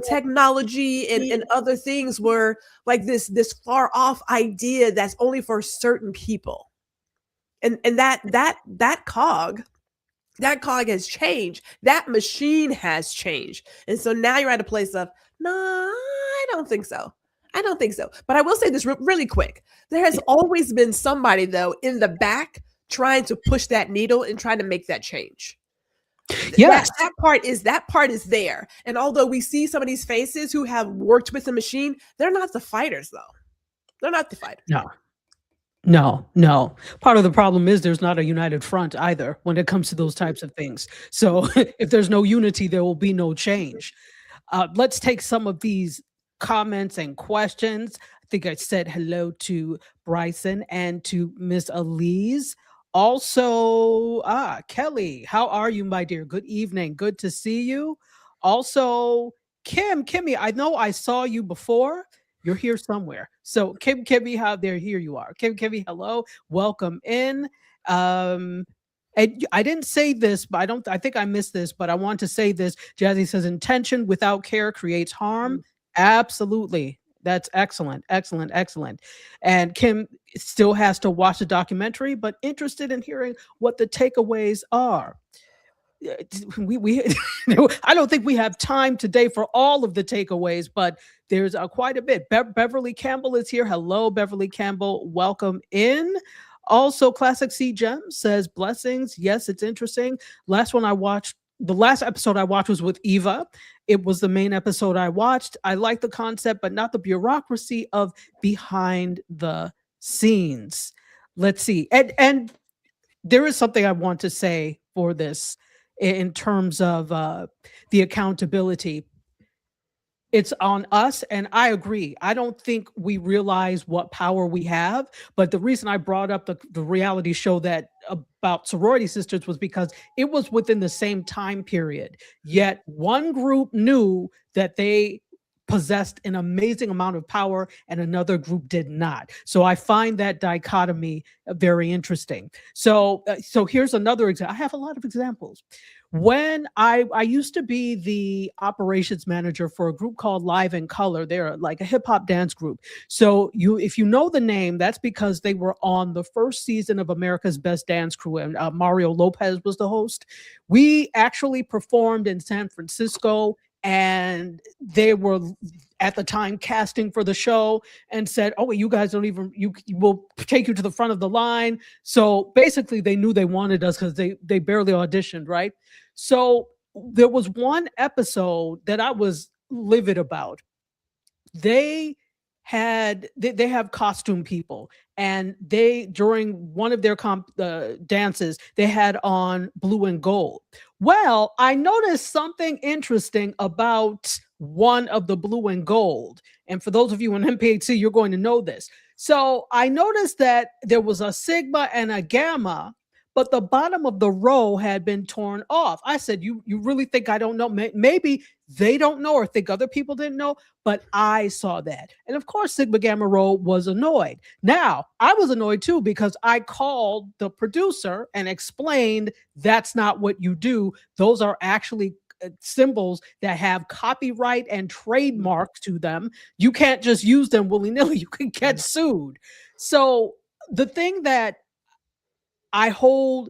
technology and other things were like this far off idea that's only for certain people. And that cog has changed. That machine has changed. And so now you're at a place of, no, I don't think so. But I will say this really quick. There has always been somebody, though, in the back trying to push that needle and trying to make that change. Yes. That part is there. And although we see some of these faces who have worked with the machine, they're not the fighters, though. They're not the fighters. No. Part of the problem is there's not a united front either when it comes to those types of things. So if there's no unity, there will be no change. Let's take some of these comments and questions. I think I said hello to Bryson and to Miss Elise. Also, Kelly, how are you, my dear? Good evening. Good to see you. Also, Kimmy, I know I saw you before. You're here somewhere. So Kimmy, here you are. Kimmy, hello. Welcome in. And I didn't say this, but I think I missed this, but I want to say this. Jazzy says, intention without care creates harm. Absolutely. That's excellent. And Kim still has to watch the documentary, but interested in hearing what the takeaways are. We I don't think we have time today for all of the takeaways, but there's quite a bit. Beverly Campbell is here. Hello, Beverly Campbell. Welcome in. Also, Classic C Gem says, blessings. Yes, it's interesting. The last episode I watched was with Eva. It was the main episode I watched. I like the concept, but not the bureaucracy of behind the scenes. Let's see. And there is something I want to say for this in terms of the accountability. It's on us, and I agree. I don't think we realize what power we have, but the reason I brought up the reality show that about sorority sisters was because it was within the same time period, yet one group knew that they possessed an amazing amount of power and another group did not. So I find that dichotomy very interesting. So here's another example. I have a lot of examples. When I used to be the operations manager for a group called Live in Color. They're like a hip hop dance group. So if you know the name, that's because they were on the first season of America's Best Dance Crew, and Mario Lopez was the host. We actually performed in San Francisco, and they were at the time casting for the show and said, "Oh, you guys don't even, we'll take you to the front of the line." So basically they knew they wanted us because they barely auditioned, right? So there was one episode that I was livid about. They have costume people, and during one of their dances, they had on blue and gold. Well, I noticed something interesting about one of the blue and gold. And for those of you in MPHC, you're going to know this. So I noticed that there was a sigma and a gamma, but the bottom of the row had been torn off. I said, you really think I don't know? Maybe they don't know or think other people didn't know, but I saw that. And of course, Sigma Gamma Rho was annoyed. Now, I was annoyed too, because I called the producer and explained that's not what you do. Those are actually symbols that have copyright and trademarks to them. You can't just use them willy-nilly. You can get sued. So the thing that I hold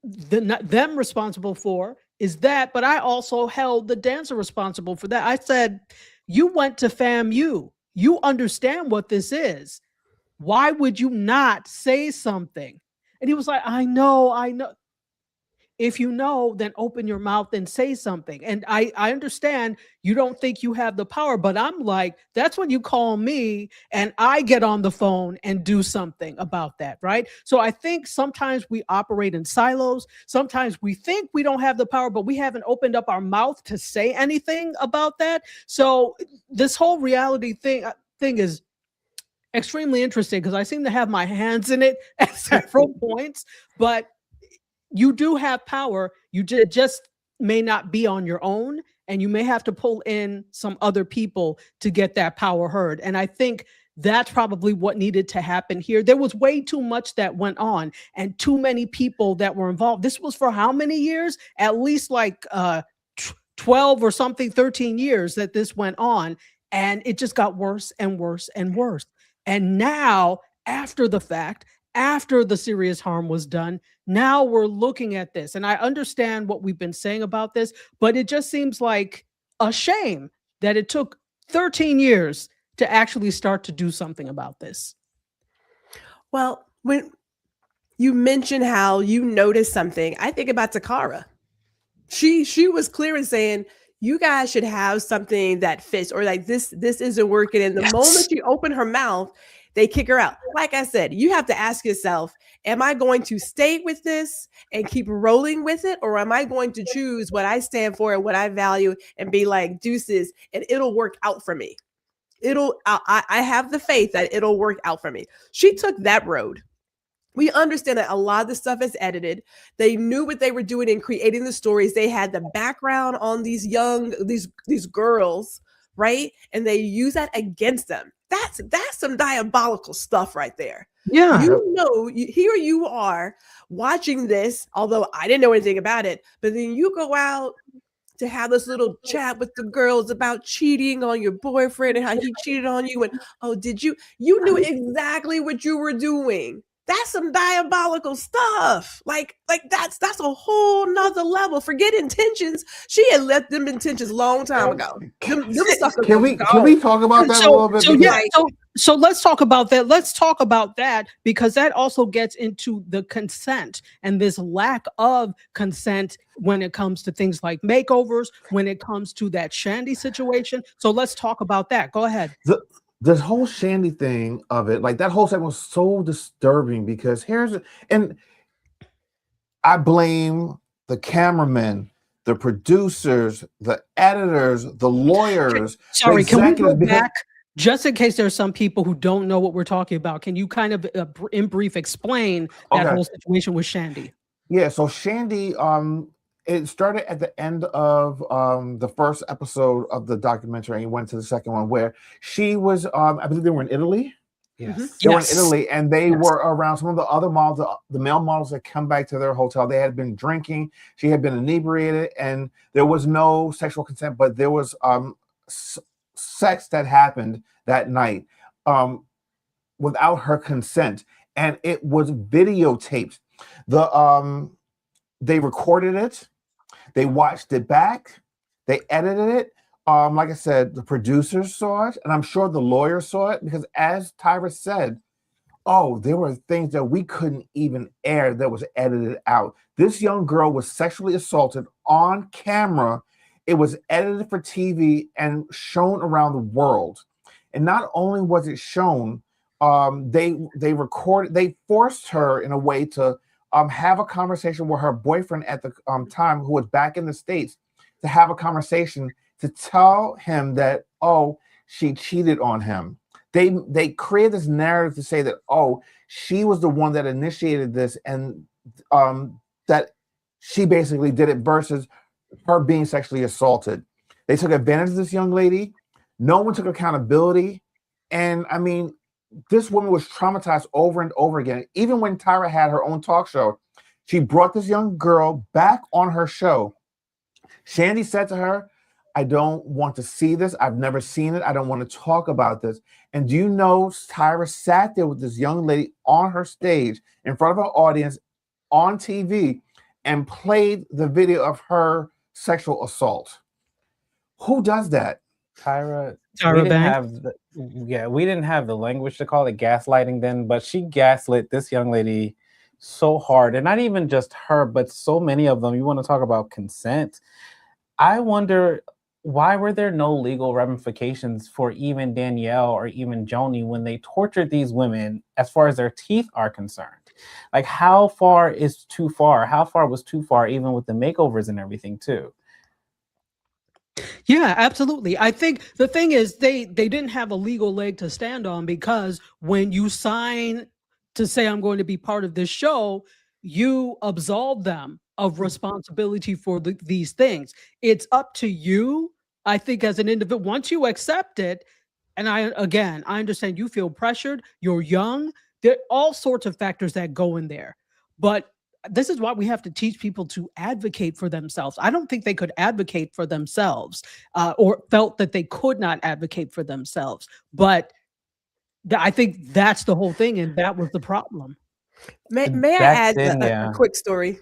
them responsible for is that, but I also held the dancer responsible for that. I said, you went to FAMU. You understand what this is. Why would you not say something? And he was like, I know. If you know, then open your mouth and say something. And I understand you don't think you have the power, but I'm like, that's when you call me and I get on the phone and do something about that, right? So I think sometimes we operate in silos. Sometimes we think we don't have the power, but we haven't opened up our mouth to say anything about that. So this whole reality thing is extremely interesting, because I seem to have my hands in it at several points, but you do have power. You just may not be on your own, and you may have to pull in some other people to get that power heard. And I think that's probably what needed to happen here. There was way too much that went on and too many people that were involved. This was for how many years? At least like 12 or something, 13 years that this went on. And it just got worse and worse and worse. And now, after the fact, after the serious harm was done, now we're looking at this. And I understand what we've been saying about this, but it just seems like a shame that it took 13 years to actually start to do something about this. Well, when you mention how you noticed something, I think about Takara. She was clear in saying, you guys should have something that fits, or like this isn't working. And the moment she opened her mouth, they kick her out. Like I said, you have to ask yourself, am I going to stay with this and keep rolling with it? Or am I going to choose what I stand for and what I value and be like, deuces, and it'll work out for me? I have the faith that it'll work out for me. She took that road. We understand that a lot of the stuff is edited. They knew what they were doing in creating the stories. They had the background on these girls, right? And they use that against them. That's some diabolical stuff right there. Yeah. You know, here you are watching this, although I didn't know anything about it, but then you go out to have this little chat with the girls about cheating on your boyfriend and how he cheated on you. And, oh, did you knew exactly what you were doing. That's some diabolical stuff. Like that's a whole nother level. Forget intentions. She had left them intentions long time ago. Them can we talk about that a little bit? So let's talk about that. Let's talk about that, because that also gets into the consent and this lack of consent when it comes to things like makeovers, when it comes to that Shandy situation. So let's talk about that. Go ahead. This whole Shandy thing of it, like that whole segment was so disturbing, because and I blame the cameramen, the producers, the editors, the lawyers. Sorry, can we go back? Just in case there's some people who don't know what we're talking about, can you kind of, in brief, explain that whole situation with Shandy? Yeah, so Shandy, it started at the end of the first episode of the documentary and went to the second one where she was, I believe they were in Italy. Yes. They were in Italy, and they were around some of the other models, the male models that come back to their hotel. They had been drinking. She had been inebriated, and there was no sexual consent, but there was sex that happened that night without her consent, and it was videotaped. They recorded it. They watched it back. They edited it. Like I said, the producers saw it, and I'm sure the lawyers saw it, because as Tyra said, there were things that we couldn't even air that was edited out. This young girl was sexually assaulted on camera. It was edited for TV and shown around the world. And not only was it shown, they recorded, they forced her in a way to have a conversation with her boyfriend at the time, who was back in the States, to have a conversation to tell him that, she cheated on him. They created this narrative to say that, she was the one that initiated this, and that she basically did it, versus her being sexually assaulted. They took advantage of this young lady. No one took accountability. And I mean, this woman was traumatized over and over again. Even when Tyra had her own talk show, she brought this young girl back on her show. Shandy said to her, I don't want to see this. I've never seen it. I don't want to talk about this. And do you know, Tyra sat there with this young lady on her stage in front of her audience on TV and played the video of her sexual assault. Who does that? Tyra Banks. We didn't have the language to call it gaslighting then, but she gaslit this young lady so hard. And not even just her, but so many of them. You want to talk about consent. I wonder, why were there no legal ramifications for even Danielle or even Joni when they tortured these women as far as their teeth are concerned? Like, how far is too far? How far was too far, even with the makeovers and everything too? Yeah, absolutely. I think the thing is they didn't have a legal leg to stand on, because when you sign to say I'm going to be part of this show, you absolve them of responsibility for these things. It's up to you, I think, as an individual. Once you accept it, and I understand you feel pressured, you're young, there are all sorts of factors that go in there. But this is why we have to teach people to advocate for themselves. I don't think they could advocate for themselves, or felt that they could not advocate for themselves. But I think that's the whole thing, and that was the problem. May I add a quick story?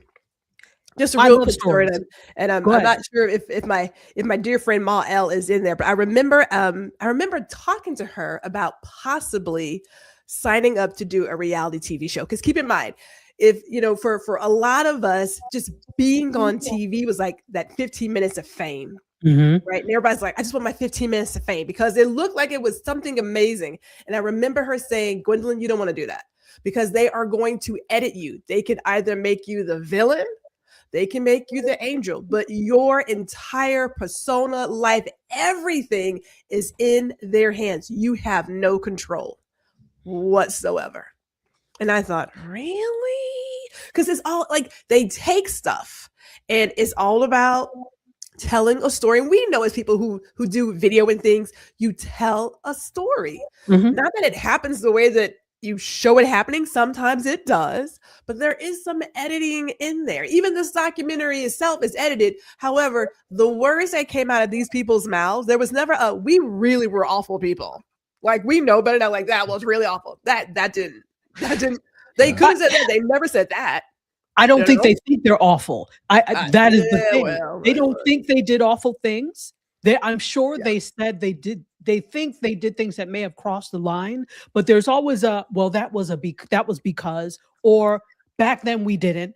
Just a real quick story, and I'm not sure if my dear friend Ma L is in there, but I remember talking to her about possibly signing up to do a reality TV show. Because keep in mind, if for a lot of us, just being on TV was like that 15 minutes of fame. Mm-hmm. Right. And everybody's like, I just want my 15 minutes of fame, because it looked like it was something amazing. And I remember her saying, Gwendolyn, you don't want to do that, because they are going to edit you. They can either make you the villain, they can make you the angel, but your entire persona, life, everything is in their hands. You have no control whatsoever. And I thought, really? Because it's all like, they take stuff and it's all about telling a story. And we know, as people who do video and things, you tell a story. Mm-hmm. Not that it happens the way that you show it happening. Sometimes it does, but there is some editing in there. Even this documentary itself is edited. However, the words that came out of these people's mouths, there was never we really were awful people. Like, we know better now, like, that was really awful. That didn't, they could have said that. They never said that. I don't think they think they're awful. That is the thing. They don't think they did awful things. I'm sure they said they did. They think they did things that may have crossed the line, but there's always that was because, or back then we didn't,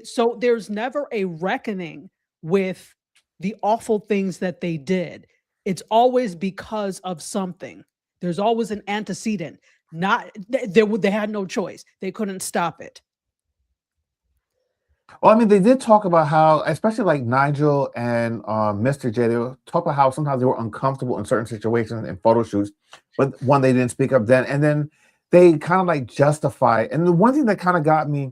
so there's never a reckoning with the awful things that they did. It's always because of something. There's always an antecedent. They had no choice. They couldn't stop it. Well, I mean, they did talk about how, especially like Nigel and Mr. J, they talk about how sometimes they were uncomfortable in certain situations in photo shoots, but one, they didn't speak up then, and then they kind of like justify. And the one thing that kind of got me,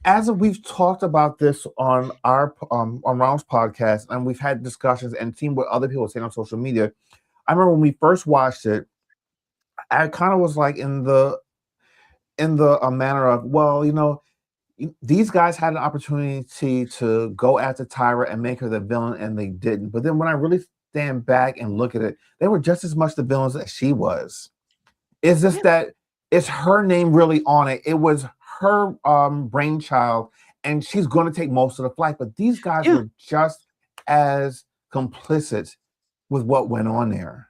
as we've talked about this on our on Ronald's podcast, and we've had discussions and seen what other people are saying on social media. I remember when we first watched it, I kind of was like in the manner of, well, these guys had an opportunity to go after Tyra and make her the villain, and they didn't. But then when I really stand back and look at it, they were just as much the villains as she was. It's just that it's her name really on it. It was her brainchild, and she's going to take most of the flack. But these guys were just as complicit with what went on there.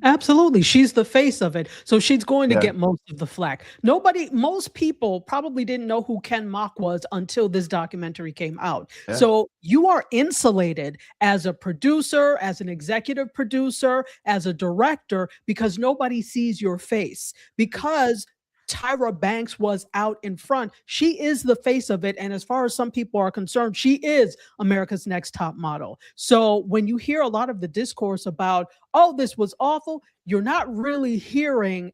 Absolutely. She's the face of it. So she's going to get most of the flack. Most people probably didn't know who Ken Mock was until this documentary came out. Yeah. So you are insulated as a producer, as an executive producer, as a director, because nobody sees your face. Because Tyra Banks was out in front. She is the face of it. And as far as some people are concerned, she is America's Next Top Model. So when you hear a lot of the discourse about, oh, this was awful, you're not really hearing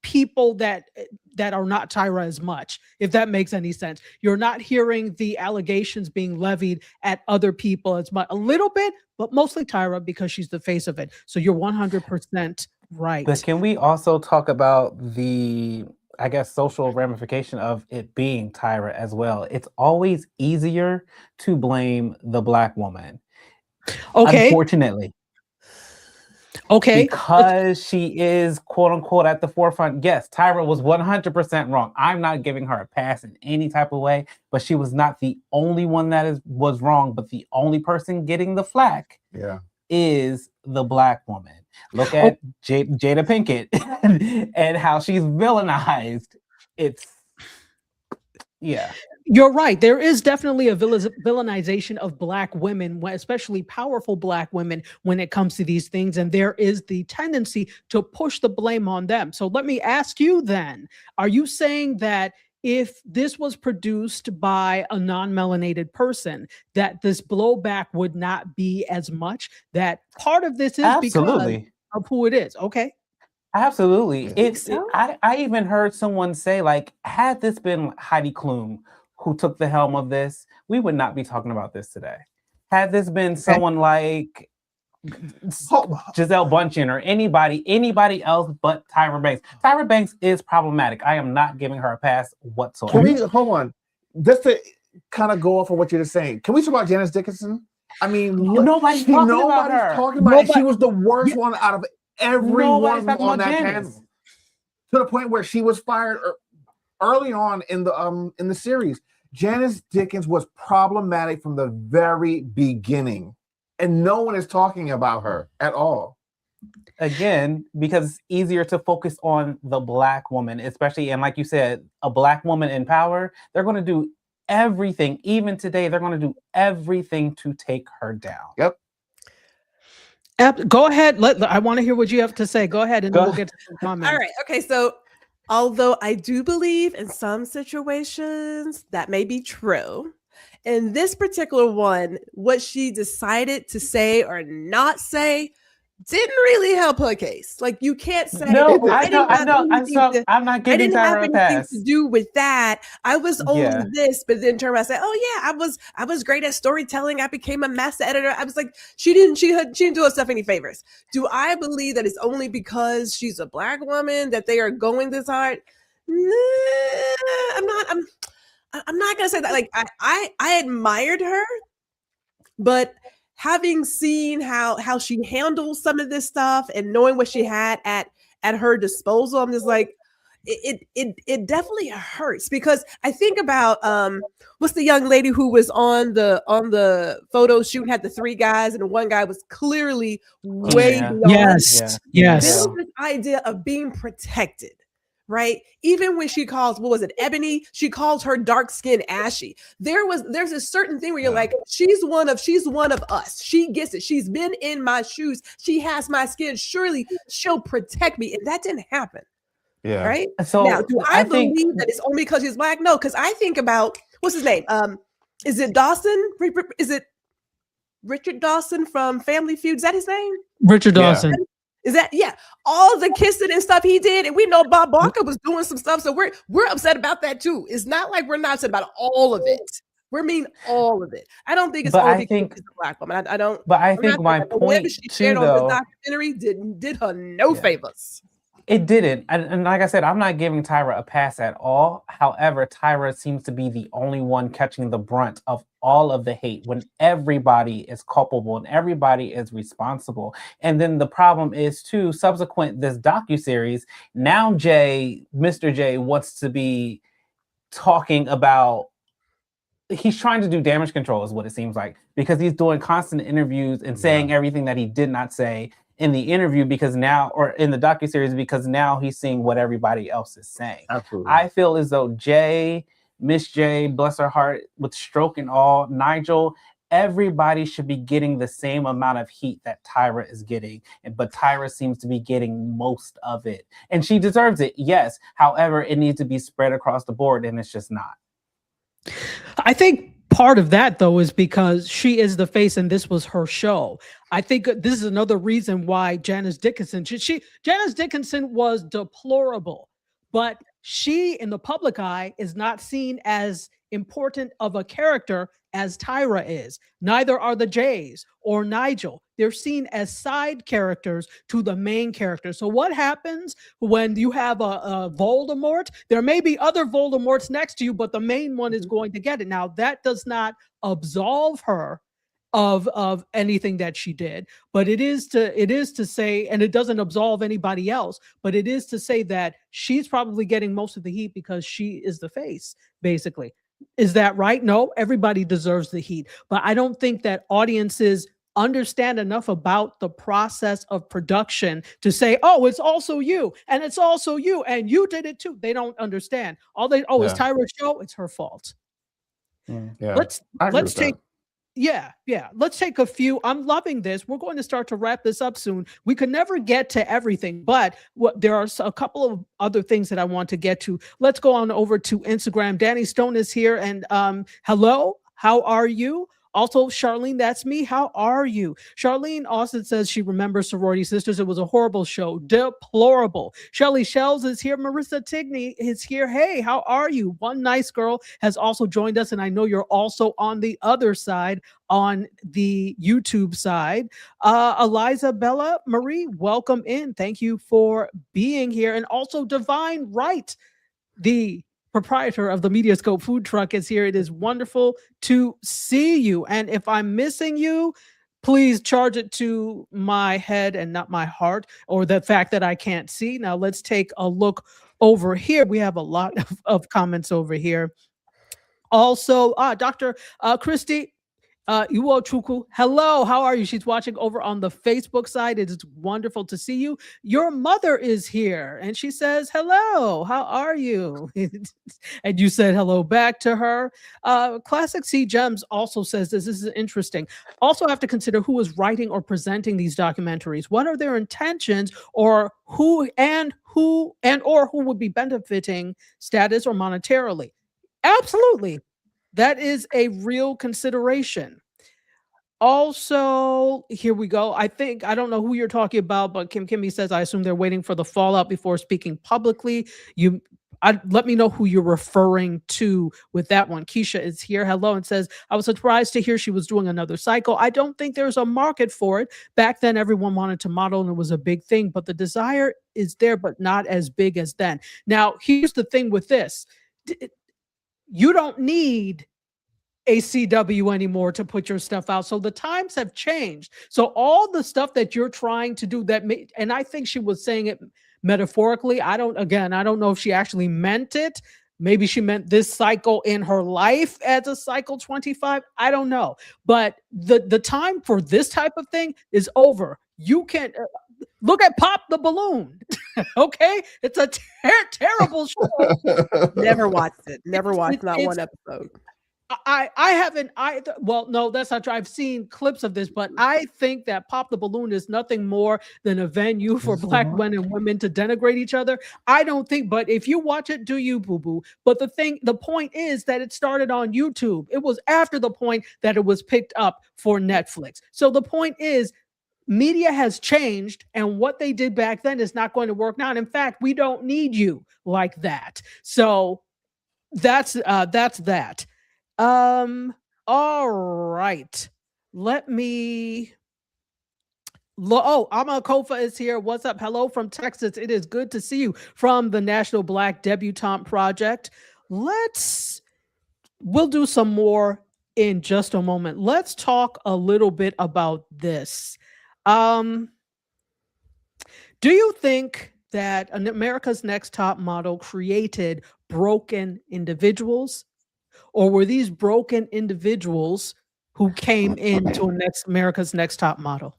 people that are not Tyra as much, if that makes any sense. You're not hearing the allegations being levied at other people as much, a little bit, but mostly Tyra, because she's the face of it. So you're 100% right. But can we also talk about the, I guess, social ramification of it being Tyra as well? It's always easier to blame the Black woman. Okay. Unfortunately. Okay. Because she is, quote unquote, at the forefront. Yes, Tyra was 100% wrong. I'm not giving her a pass in any type of way, but she was not the only one that was wrong, but the only person getting the flack is the Black woman. Look at Jada Pinkett and how she's villainized. You're right. There is definitely a villainization of Black women, especially powerful Black women, when it comes to these things. And there is the tendency to push the blame on them. So let me ask you then, are you saying that if this was produced by a non-melanated person, that this blowback would not be as much? That part of this is because of who it is. Okay. Absolutely. I even heard someone say, like, had this been Heidi Klum who took the helm of this, we would not be talking about this today. Had this been someone like Giselle Bundchen or anybody else but Tyra Banks. Tyra Banks is problematic. I am not giving her a pass whatsoever. Can we hold on? Just to kind of go off of what you're just saying, can we talk about Janice Dickinson? I mean, nobody's talking about her. She was the worst one out of everyone on that panel. To the point where she was fired early on in the series. Janice Dickens was problematic from the very beginning, and no one is talking about her at all. Again, because it's easier to focus on the Black woman, especially, and like you said, a Black woman in power, they're going to do everything. Even today, they're going to do everything to take her down. Yep. Go ahead. I want to hear what you have to say. Go ahead, and then we'll get to some comments. All right. Okay. So, although I do believe in some situations that may be true, in this particular one, what she decided to say or not say didn't really help her case. Like, you can't say, no, I know. I'm not giving Tyra a pass. To do with that. I was only this, but then turn around and say, oh yeah, I was great at storytelling. I became a master editor. I was like, she didn't do herself any favors. Do I believe that it's only because she's a Black woman that they are going this hard? Nah, I'm not gonna say that. Like, I admired her, but having seen how she handles some of this stuff and knowing what she had at her disposal, I'm just like, it definitely hurts, because I think about what's the young lady who was on the photo shoot, had the three guys, and the one guy was clearly way beyond. Yes. This idea of being protected. Right. Even when she calls, what was it, Ebony? She calls her dark skin ashy. There's a certain thing where you're like, she's one of us. She gets it. She's been in my shoes. She has my skin. Surely she'll protect me. And that didn't happen. Yeah. Right. So now, do I believe that it's only because she's Black? No, because I think about, what's his name? Is it Dawson? Is it Richard Dawson from Family Feud? Is that his name? Richard Dawson. Is that all the kissing and stuff he did, and we know Bob Barker was doing some stuff, so we're upset about that too. It's not like we're not upset about all of it. We're mean all of it. I don't think it's only because she's a black woman. I don't. But I think my point she too, shared on though, the documentary did her no favors. It didn't. And like I said, I'm not giving Tyra a pass at all. However, Tyra seems to be the only one catching the brunt of all of the hate when everybody is culpable and everybody is responsible. And then the problem is, too, subsequent this docuseries, now Mr. J wants to be talking about, he's trying to do damage control is what it seems like, because he's doing constant interviews and saying everything that he did not say in the interview or in the docuseries, because now he's seeing what everybody else is saying. Absolutely. I feel as though Miss J, bless her heart, with stroke and all, Nigel, everybody should be getting the same amount of heat that Tyra is getting, but Tyra seems to be getting most of it. And she deserves it, yes. However, it needs to be spread across the board, and it's just not. I think part of that, though, is because she is the face and this was her show. I think this is another reason why Janice Dickinson, Janice Dickinson was deplorable, but she in the public eye is not seen as important of a character as Tyra is. Neither are the Jays or Nigel. They're seen as side characters to the main character. So what happens when you have a Voldemort? There may be other Voldemorts next to you, but the main one is going to get it. Now, that does not absolve her of anything that she did, but it is to say, and it doesn't absolve anybody else, but it is to say that she's probably getting most of the heat because she is the face, basically. Is that right? No, everybody deserves the heat, but I don't think that audiences understand enough about the process of production to say, oh, it's also you, and it's also you, and you did it too. They don't understand. It's Tyra's show, it's her fault. Let's take let's take a few. I'm loving this. We're going to start to wrap this up soon. We could never get to everything, but there are a couple of other things that I want to get to. Let's go on over to Instagram. Danny Stone is here, and hello, how are you? Also, Charlene, that's me. How are you? Charlene Austin says she remembers Sorority Sisters. It was a horrible show. Deplorable. Shelly Shells is here. Marissa Tigney is here. Hey, how are you? One Nice Girl has also joined us, and I know you're also on the other side, on the YouTube side. Eliza Bella Marie, welcome in. Thank you for being here. And also Divine Wright, the proprietor of the MediaScope food truck, is here. It is wonderful to see you. And if I'm missing you, please charge it to my head and not my heart, or the fact that I can't see. Now let's take a look over here. We have a lot of comments over here. Also, Dr. Christy Iwochukwu, hello, how are you? She's watching over on the Facebook side. It is wonderful to see you. Your mother is here, and she says, hello, how are you? And you said hello back to her. Classic C Gems also says this is interesting. Also have to consider who is writing or presenting these documentaries. What are their intentions, or who would be benefiting status or monetarily? Absolutely. That is a real consideration. Also, here we go. I don't know who you're talking about, but Kimmy says, I assume they're waiting for the fallout before speaking publicly. Let me know who you're referring to with that one. Keisha is here. Hello, and says, I was surprised to hear she was doing another cycle. I don't think there's a market for it. Back then, everyone wanted to model and it was a big thing, but the desire is there, but not as big as then. Now, here's the thing with this. You don't need a CW anymore to put your stuff out. So the times have changed. So all the stuff that you're trying to do and I think she was saying it metaphorically. I don't know if she actually meant it. Maybe she meant this cycle in her life as a cycle 25. I don't know. But the time for this type of thing is over. You can't look at Pop the Balloon. Okay? It's a terrible show. Never watched it. Never watched not one episode. I haven't either. Well, no, that's not true. I've seen clips of this, but I think that Pop the Balloon is nothing more than a venue for black men and women to denigrate each other. I don't think, but if you watch it, do you, boo-boo? But the point is that it started on YouTube. It was after the point that it was picked up for Netflix. So the point is, media has changed, and what they did back then is not going to work now. And in fact, we don't need you like that. So that's that. All right. Let me. Oh, Ama Kofa is here. What's up? Hello from Texas. It is good to see you from the National Black Debutante Project. We'll do some more in just a moment. Let's talk a little bit about this. Do you think that America's Next Top Model created broken individuals, or were these broken individuals who came into America's Next Top Model?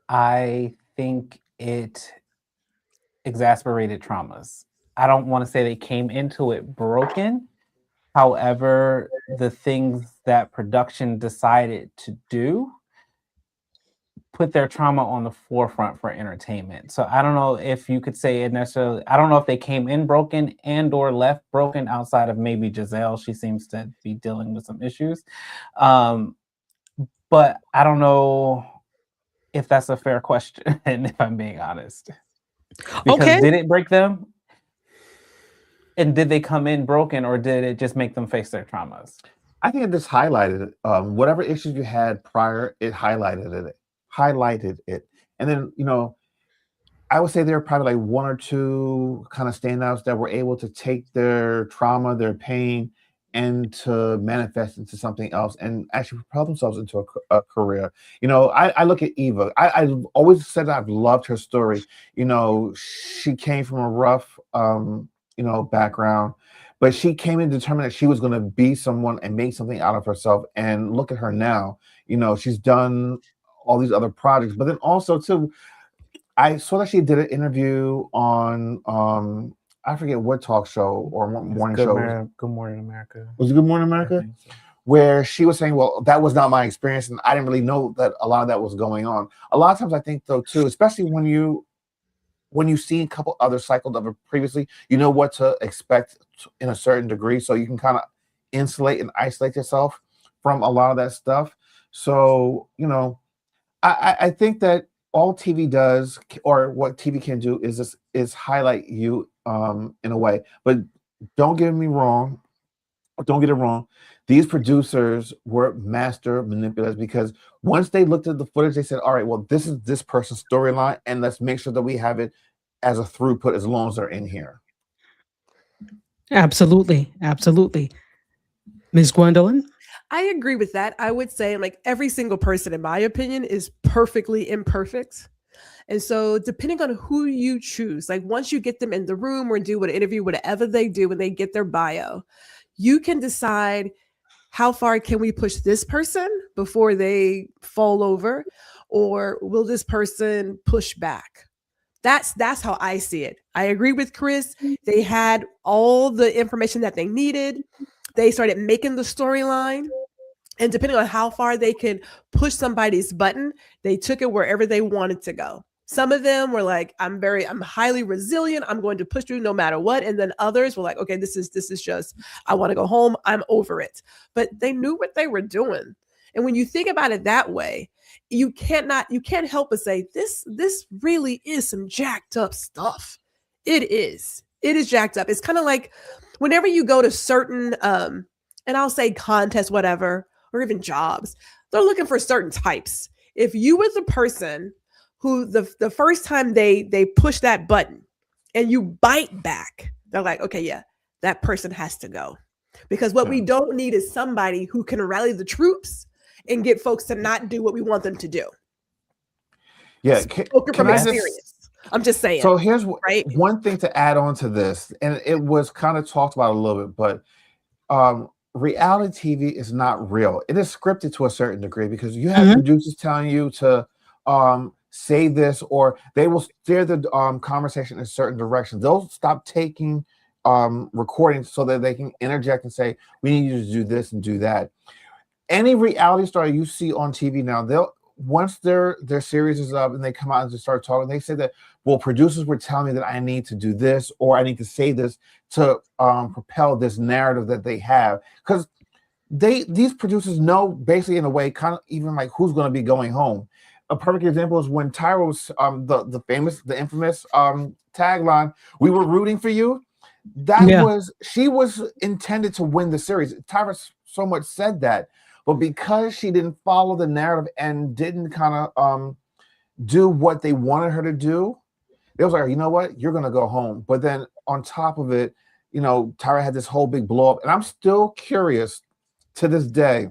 I think it exacerbated traumas. I don't want to say they came into it broken. However, the things that production decided to do put their trauma on the forefront for entertainment. So I don't know if you could say it necessarily. I don't know if they came in broken and or left broken, outside of maybe Giselle. She seems to be dealing with some issues. But I don't know if that's a fair question, if I'm being honest. Because did it break them? And did they come in broken, or did it just make them face their traumas? I think it just highlighted it. Whatever issues you had prior, it highlighted it. And then, I would say there are probably like one or two kind of standouts that were able to take their trauma, their pain, and to manifest into something else and actually propel themselves into a career. I look at Eva. I've always said that I've loved her story. She came from a rough, background, but she came in determined that she was going to be someone and make something out of herself. And look at her now. She's done all these other projects, but then also too, I saw that she did an interview on I forget what talk show or morning show. Good Morning America. Was it Good Morning America? So. Where she was saying, well, that was not my experience, and I didn't really know that a lot of that was going on. A lot of times I think though too, especially when you see a couple other cycles of it previously, you know what to expect in a certain degree, so you can kind of insulate and isolate yourself from a lot of that stuff. So, I think that all TV does, or what TV can do, is highlight you in a way. But don't get it wrong. These producers were master manipulators, because once they looked at the footage, they said, all right, well, this is this person's storyline, and let's make sure that we have it as a throughput as long as they're in here. Absolutely. Ms. Gwendolyn? I agree with that. I would say like every single person, in my opinion, is perfectly imperfect. And so depending on who you choose, like once you get them in the room or do an interview, whatever they do when they get their bio, you can decide how far can we push this person before they fall over, or will this person push back? That's how I see it. I agree with Chris. They had all the information that they needed. They started making the storyline. And depending on how far they could push somebody's button, they took it wherever they wanted to go. Some of them were like, I'm highly resilient. I'm going to push through no matter what. And then others were like, okay, this is just, I want to go home. I'm over it. But they knew what they were doing. And when you think about it that way, you can't help but say, this really is some jacked up stuff. It is jacked up. It's kind of like whenever you go to certain, and I'll say contests, whatever, or even jobs, they're looking for certain types. If you were the person who the first time they push that button and you bite back, they're like, okay, yeah, that person has to go. Because what we don't need is somebody who can rally the troops and get folks to not do what we want them to do. Yeah. From experience. I'm just saying. So here's right? one thing to add on to this, and it was kind of talked about a little bit, but reality TV is not real. It is scripted to a certain degree, because you have producers telling you to say this, or they will steer the conversation in a certain direction. They'll stop taking recordings so that they can interject and say, we need you to do this and do that. Any reality star you see on TV now, once their series is up and they come out and just start talking, they say that, well, producers were telling me that I need to do this, or I need to say this to propel this narrative that they have. Because these producers know, basically, in a way, kind of even like who's going to be going home. a perfect example is when Tyra was the infamous tagline, "We were rooting for you." She was intended to win the series. Tyra so much said that, but because she didn't follow the narrative and didn't kind of do what they wanted her to do, it was like, you know what, you're gonna go home. But then on top of it, Tyra had this whole big blow up, and I'm still curious to this day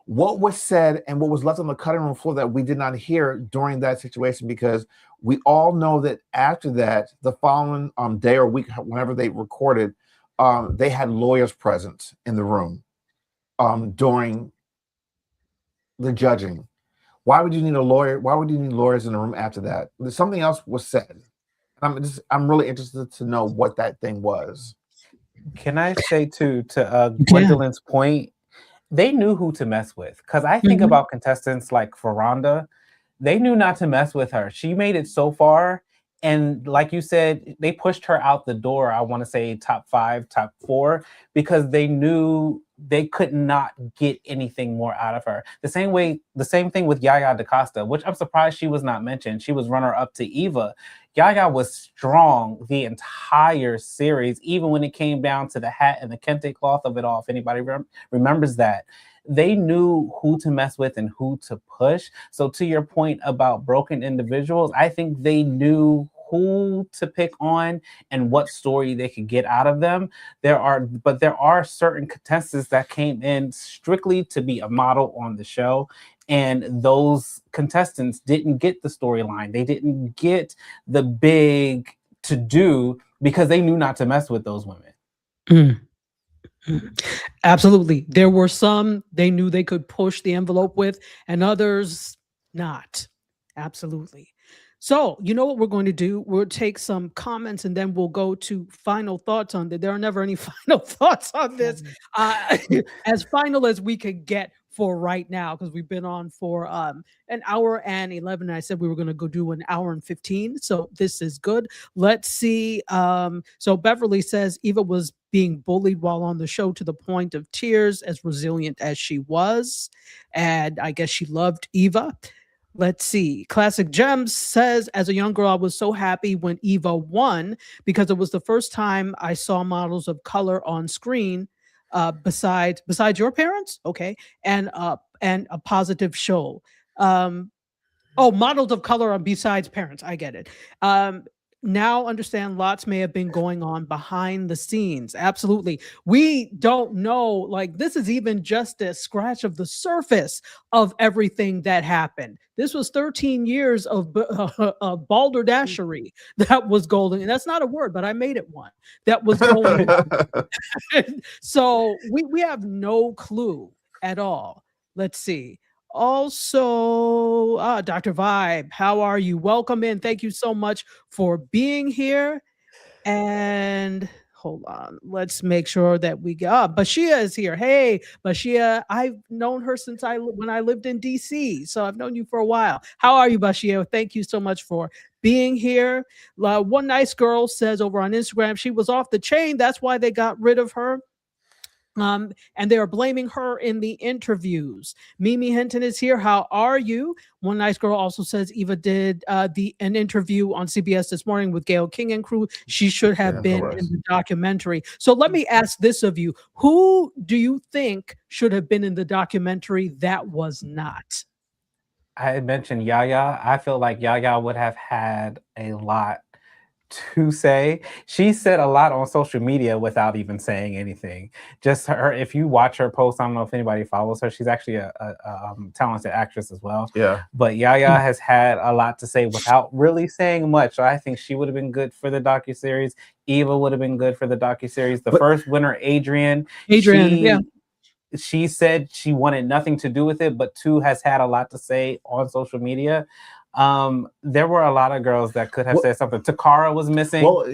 what was said and what was left on the cutting room floor that we did not hear during that situation, because we all know that after that, the following day or week, whenever they recorded, they had lawyers present in the room during the judging. Why would you need a lawyer? Why would you need lawyers in the room after that? Something else was said. I'm really interested to know what that thing was. Can I say to Gwendolyn's point, they knew who to mess with, because I think about contestants like Ferranda. They knew not to mess with her. She made it so far, and like you said, they pushed her out the door. I want to say top 5, top 4, because they knew they could not get anything more out of her. The same thing with Yaya DaCosta, which I'm surprised she was not mentioned. She was runner up to Eva. Yaya was strong the entire series, even when it came down to the hat and the kente cloth of it all. If anybody remembers that, they knew who to mess with and who to push. So to your point about broken individuals, I think they knew who to pick on and what story they could get out of them. There are certain contestants that came in strictly to be a model on the show, and those contestants didn't get the storyline. They didn't get the big to do because they knew not to mess with those women. Absolutely. There were some they knew they could push the envelope with, and others not. Absolutely. So, you know what we're going to do? We'll take some comments and then we'll go to final thoughts on it. There are never any final thoughts on this. As final as we could get for right now, because we've been on for an hour and 11. I said we were going to go do an hour and 15. So this is good. Let's see. So Beverly says Eva was being bullied while on the show to the point of tears, as resilient as she was. And I guess she loved Eva. Let's see. Classic Gems says, as a young girl, I was so happy when Eva won because it was the first time I saw models of color on screen. Besides your parents, okay, and a positive show. Models of color on besides parents. I get it. Now understand lots may have been going on behind the scenes. Absolutely. We don't know, like, this is even just a scratch of the surface of everything that happened. This was 13 years of balderdashery that was golden. And that's not a word, but I made it one. That was going on. So we have no clue at all. Let's see. Also, Dr. Vibe, how are you? Welcome in. Thank you so much for being here. And hold on, let's make sure that we get Bashia is here. Hey, Bashia, I've known her since when I lived in DC, so I've known you for a while. How are you, Bashia? Thank you so much for being here. One nice girl says over on Instagram she was off the chain. That's why they got rid of her. And they are blaming her in the interviews. Mimi Hinton is here. How are you? One nice girl also says Eva did an interview on CBS this morning with Gayle King and crew. She should have been in the documentary. So let me ask this of you. Who do you think should have been in the documentary that was not? I had mentioned Yaya. I feel like Yaya would have had a lot to say. She said a lot on social media without even saying anything. Just her, if you watch her post, I don't know if anybody follows her. She's actually a talented actress as well. Yeah. But Yaya has had a lot to say without really saying much. So I think she would have been good for the docuseries. Eva would have been good for the docuseries. The first winner, Adrienne, she said she wanted nothing to do with it, but has had a lot to say on social media. There were a lot of girls that could have said something. Takara was missing. Well,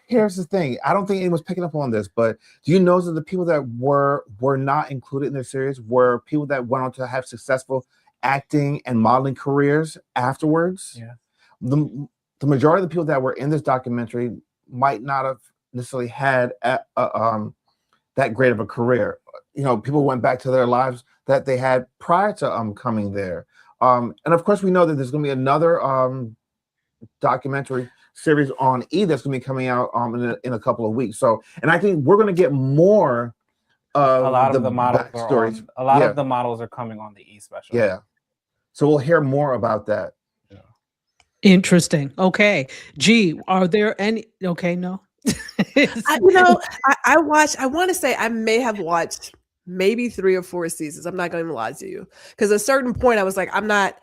here's the thing. I don't think anyone's picking up on this, but do you know that the people that were not included in the series were people that went on to have successful acting and modeling careers afterwards? Yeah. The majority of the people that were in this documentary might not have necessarily had that great of a career. You know, people went back to their lives that they had prior to coming there. And of course, we know that there's going to be another documentary series on E that's going to be coming out in a couple of weeks. So, and I think we're going to get more of A lot of the models backstories. a lot of the models are coming on the E special. Yeah. So we'll hear more about that. Yeah. Interesting. Okay. G, are there any? Okay, no. I watched, I want to say I may have watched maybe 3 or 4 seasons. I'm not going to lie to you. Because at a certain point I was like, I'm not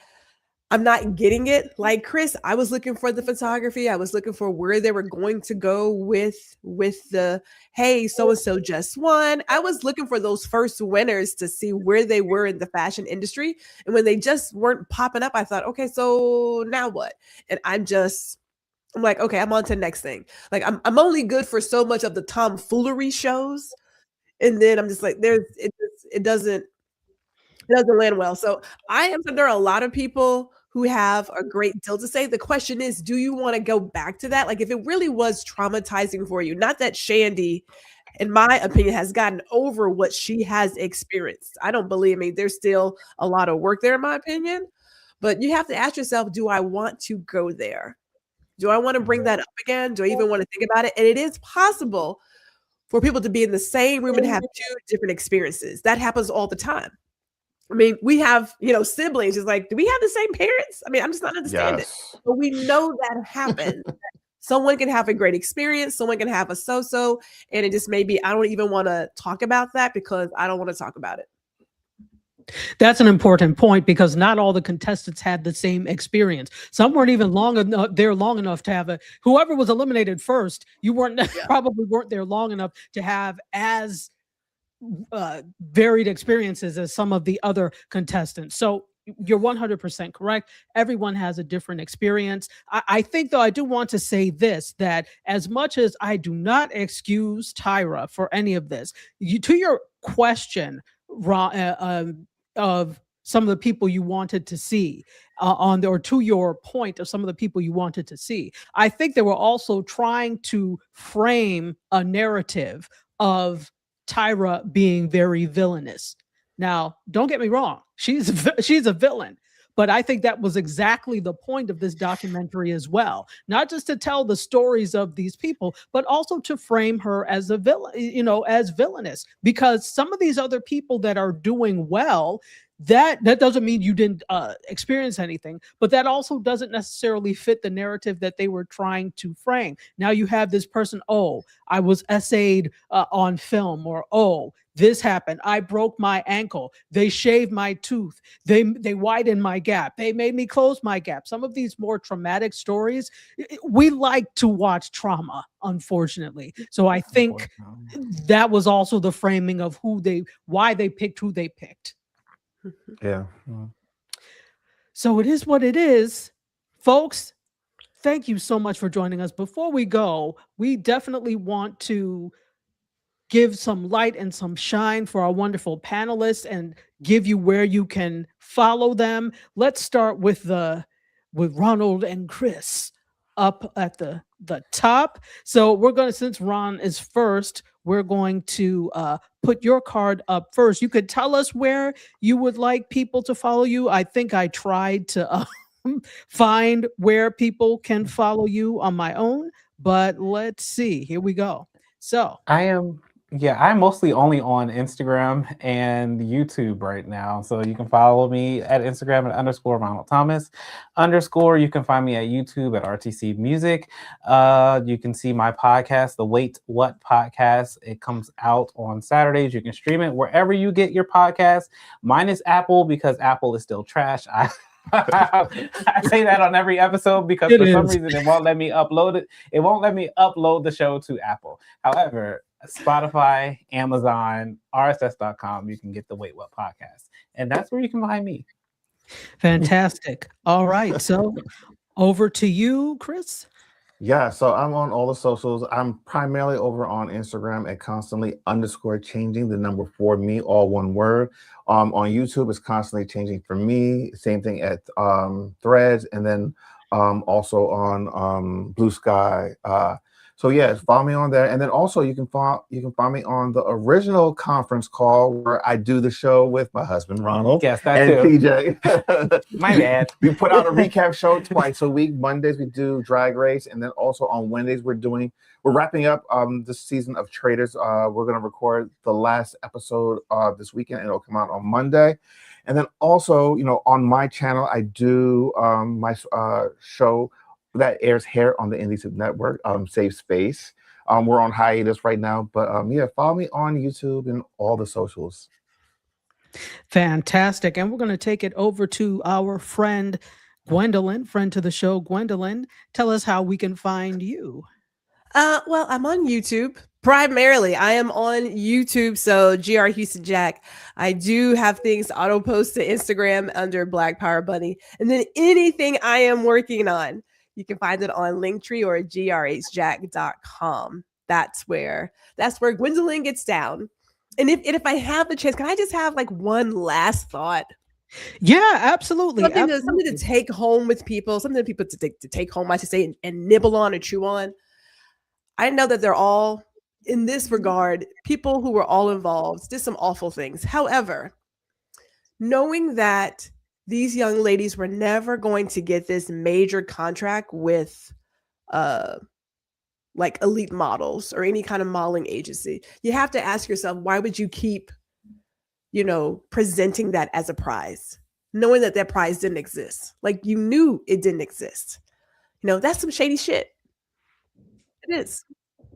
getting it. Like Chris, I was looking for the photography. I was looking for where they were going to go with the, hey, so-and-so just won. I was looking for those first winners to see where they were in the fashion industry. And when they just weren't popping up, I thought, okay, so now what? And I'm like, okay, I'm on to the next thing. Like I'm only good for so much of the tomfoolery shows. And then I'm just like, it doesn't land well. So there are a lot of people who have a great deal to say. The question is, do you want to go back to that? Like if it really was traumatizing for you, not that Shandy, in my opinion, has gotten over what she has experienced. I don't believe me. There's still a lot of work there, in my opinion. But you have to ask yourself, do I want to go there? Do I want to bring that up again? Do I even want to think about it? And it is possible for people to be in the same room and have 2 different experiences. That happens all the time. I mean, we have, siblings. It's like, do we have the same parents? I mean, I'm just not understanding. Yes. But we know that happens. Someone can have a great experience. Someone can have a so-so. And it just may be, I don't even want to talk about that because I don't want to talk about it. That's an important point because not all the contestants had the same experience. Some weren't even long enough to have whoever was eliminated first, you probably weren't there long enough to have as varied experiences as some of the other contestants. So you're 100% correct. Everyone has a different experience. I think, though, I do want to say this, that as much as I do not excuse Tyra for any of this, to your question, of some of the people you wanted to see or to your point of some of the people you wanted to see, I think they were also trying to frame a narrative of Tyra being very villainous. Now, don't get me wrong. She's a villain. But I think that was exactly the point of this documentary as well. Not just to tell the stories of these people, but also to frame her as a villain, as villainous. Because some of these other people that are doing well, that doesn't mean you didn't experience anything, but that also doesn't necessarily fit the narrative that they were trying to frame. Now you have this person, oh, I was essayed on film, or oh, this happened. I broke my ankle. They shaved my tooth. They widened my gap. They made me close my gap. Some of these more traumatic stories, we like to watch trauma, unfortunately. So I think that was also the framing of why they picked who they picked. Yeah. So it is what it is. Folks, thank you so much for joining us. Before we go, we definitely want to give some light and some shine for our wonderful panelists and give you where you can follow them. Let's start with Ronald and Chris up at the top. So we're going to, since Ron is first, we're going to put your card up first. You could tell us where you would like people to follow you. I think I tried to find where people can follow you on my own, but let's see. Here we go. So I'm mostly only on Instagram and YouTube right now. So you can follow me at Instagram at _Ronald Thomas _ You can find me at YouTube at RTC Music. You can see my podcast, the Wait What Podcast. It comes out on Saturdays. You can stream it wherever you get your podcast, minus Apple, because Apple is still trash. I say that on every episode because for some reason it won't let me upload it. It won't let me upload the show to Apple. However, Spotify, Amazon, RSS.com, you can get the Wait What Podcast. And that's where you can find me. Fantastic. All right. So over to you, Chris. Yeah, so I'm on all the socials. I'm primarily over on Instagram at constantly _changing the number for me, all one word. On YouTube, it's constantly changing for me. Same thing at Threads, and then also on Blue Sky. So yes, follow me on there, and then also you can find me on the original conference call where I do the show with my husband Ronald. Yes, that and too. PJ. My bad. We put out a recap show twice a week. Mondays we do Drag Race, and then also on Wednesdays we're wrapping up this season of Traders. We're gonna record the last episode this weekend, and it'll come out on Monday. And then also, on my channel, I do my show that airs here on the Indie Soup Network, Safe Space. We're on hiatus right now, but follow me on YouTube and all the socials. Fantastic. And we're going to take it over to our friend Gwendolyn, friend to the show. Gwendolyn, tell us how we can find you. Well, I'm on YouTube. Primarily, I am on YouTube. So GR Houston Jack. I do have things auto post to Instagram under Black Power Bunny. And then anything I am working on, you can find it on Linktree or grhjack.com. That's where Gwendolyn gets down. And if I have the chance, can I just have like one last thought? Yeah, absolutely. Something to take home with people, something people to take home, I should say, and nibble on or chew on. I know that they're all, in this regard, people who were all involved, did some awful things. However, knowing that these young ladies were never going to get this major contract with like elite models or any kind of modeling agency, you have to ask yourself, why would you keep, presenting that as a prize, knowing that prize didn't exist? Like, you knew it didn't exist. That's some shady shit. It is,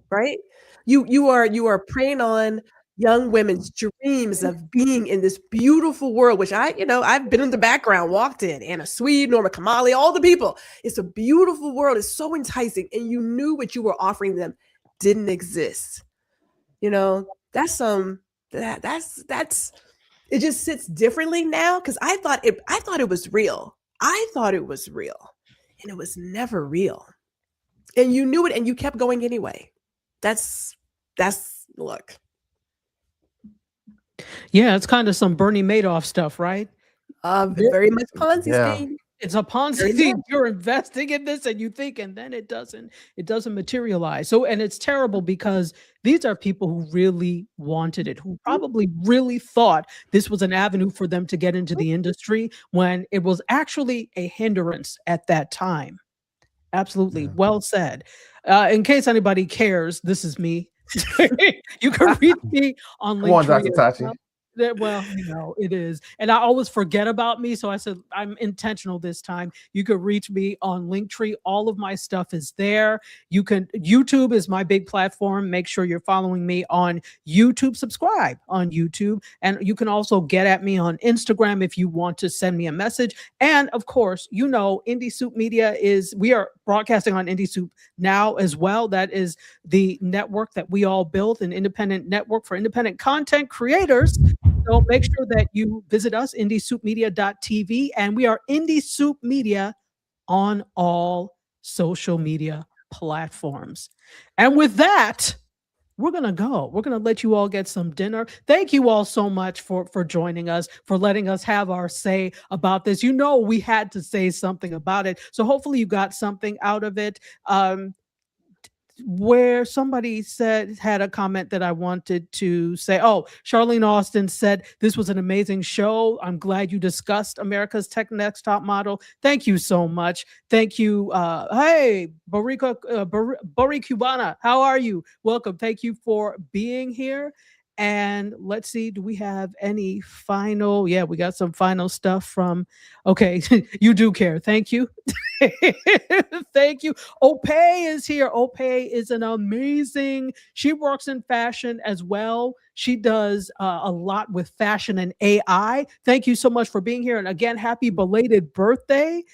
right? You are preying on young women's dreams of being in this beautiful world, which I've been in the background, walked in, Anna Swede, Norma Kamali, all the people. It's a beautiful world. It's so enticing. And you knew what you were offering them didn't exist. That's it just sits differently now. Cause I thought it was real. I thought it was real, and it was never real. And you knew it, and you kept going anyway. That's look. Yeah, it's kind of some Bernie Madoff stuff, right? Very much Ponzi scheme. It's a Ponzi scheme. You're investing in this and you think, and then it doesn't materialize. So, and it's terrible because these are people who really wanted it, who probably really thought this was an avenue for them to get into the industry when it was actually a hindrance at that time. Absolutely. Yeah. Well said. In case anybody cares, this is me. You can reach me on LinkedIn. Well, it is. And I always forget about me. So I said, I'm intentional this time. You could reach me on Linktree. All of my stuff is there. YouTube is my big platform. Make sure you're following me on YouTube. Subscribe on YouTube. And you can also get at me on Instagram if you want to send me a message. And of course, Indie Soup Media we are broadcasting on Indie Soup now as well. That is the network that we all built, an independent network for independent content creators. So make sure that you visit us, indiesoupmedia.tv, and we are Indie Soup Media on all social media platforms. And with that, we're going to go. We're going to let you all get some dinner. Thank you all so much for joining us, for letting us have our say about this. We had to say something about it. So hopefully you got something out of it. Where somebody had a comment that I wanted to say. Oh, Charlene Austin said, this was an amazing show. I'm glad you discussed America's Next Top Model. Thank you so much. Thank you. Hey, Bari Cubana, how are you? Welcome. Thank you for being here. And let's see, do we have any final? Yeah, we got some final stuff from, okay, you do care. Thank you. Thank you. Ope is here. Ope is an amazing, she works in fashion as well. She does a lot with fashion and AI. Thank you so much for being here. And again, happy belated birthday.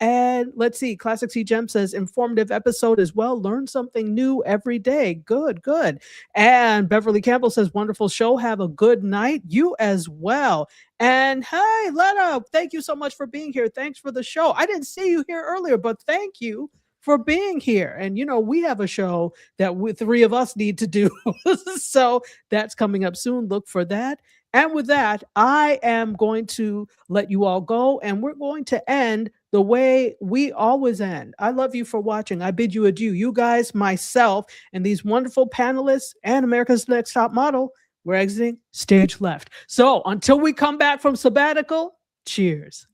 And let's see, Classic C Gem says, informative episode as well. Learn something new every day. Good. And Beverly Campbell says, wonderful show. Have a good night. You as well. And hey, Lena, thank you so much for being here. Thanks for the show. I didn't see you here earlier, but thank you for being here. And, we have a show that we three of us need to do. So that's coming up soon. Look for that. And with that, I am going to let you all go, and we're going to end the way we always end. I love you for watching. I bid you adieu. You guys, myself, and these wonderful panelists and America's Next Top Model, we're exiting stage left. So until we come back from sabbatical, cheers.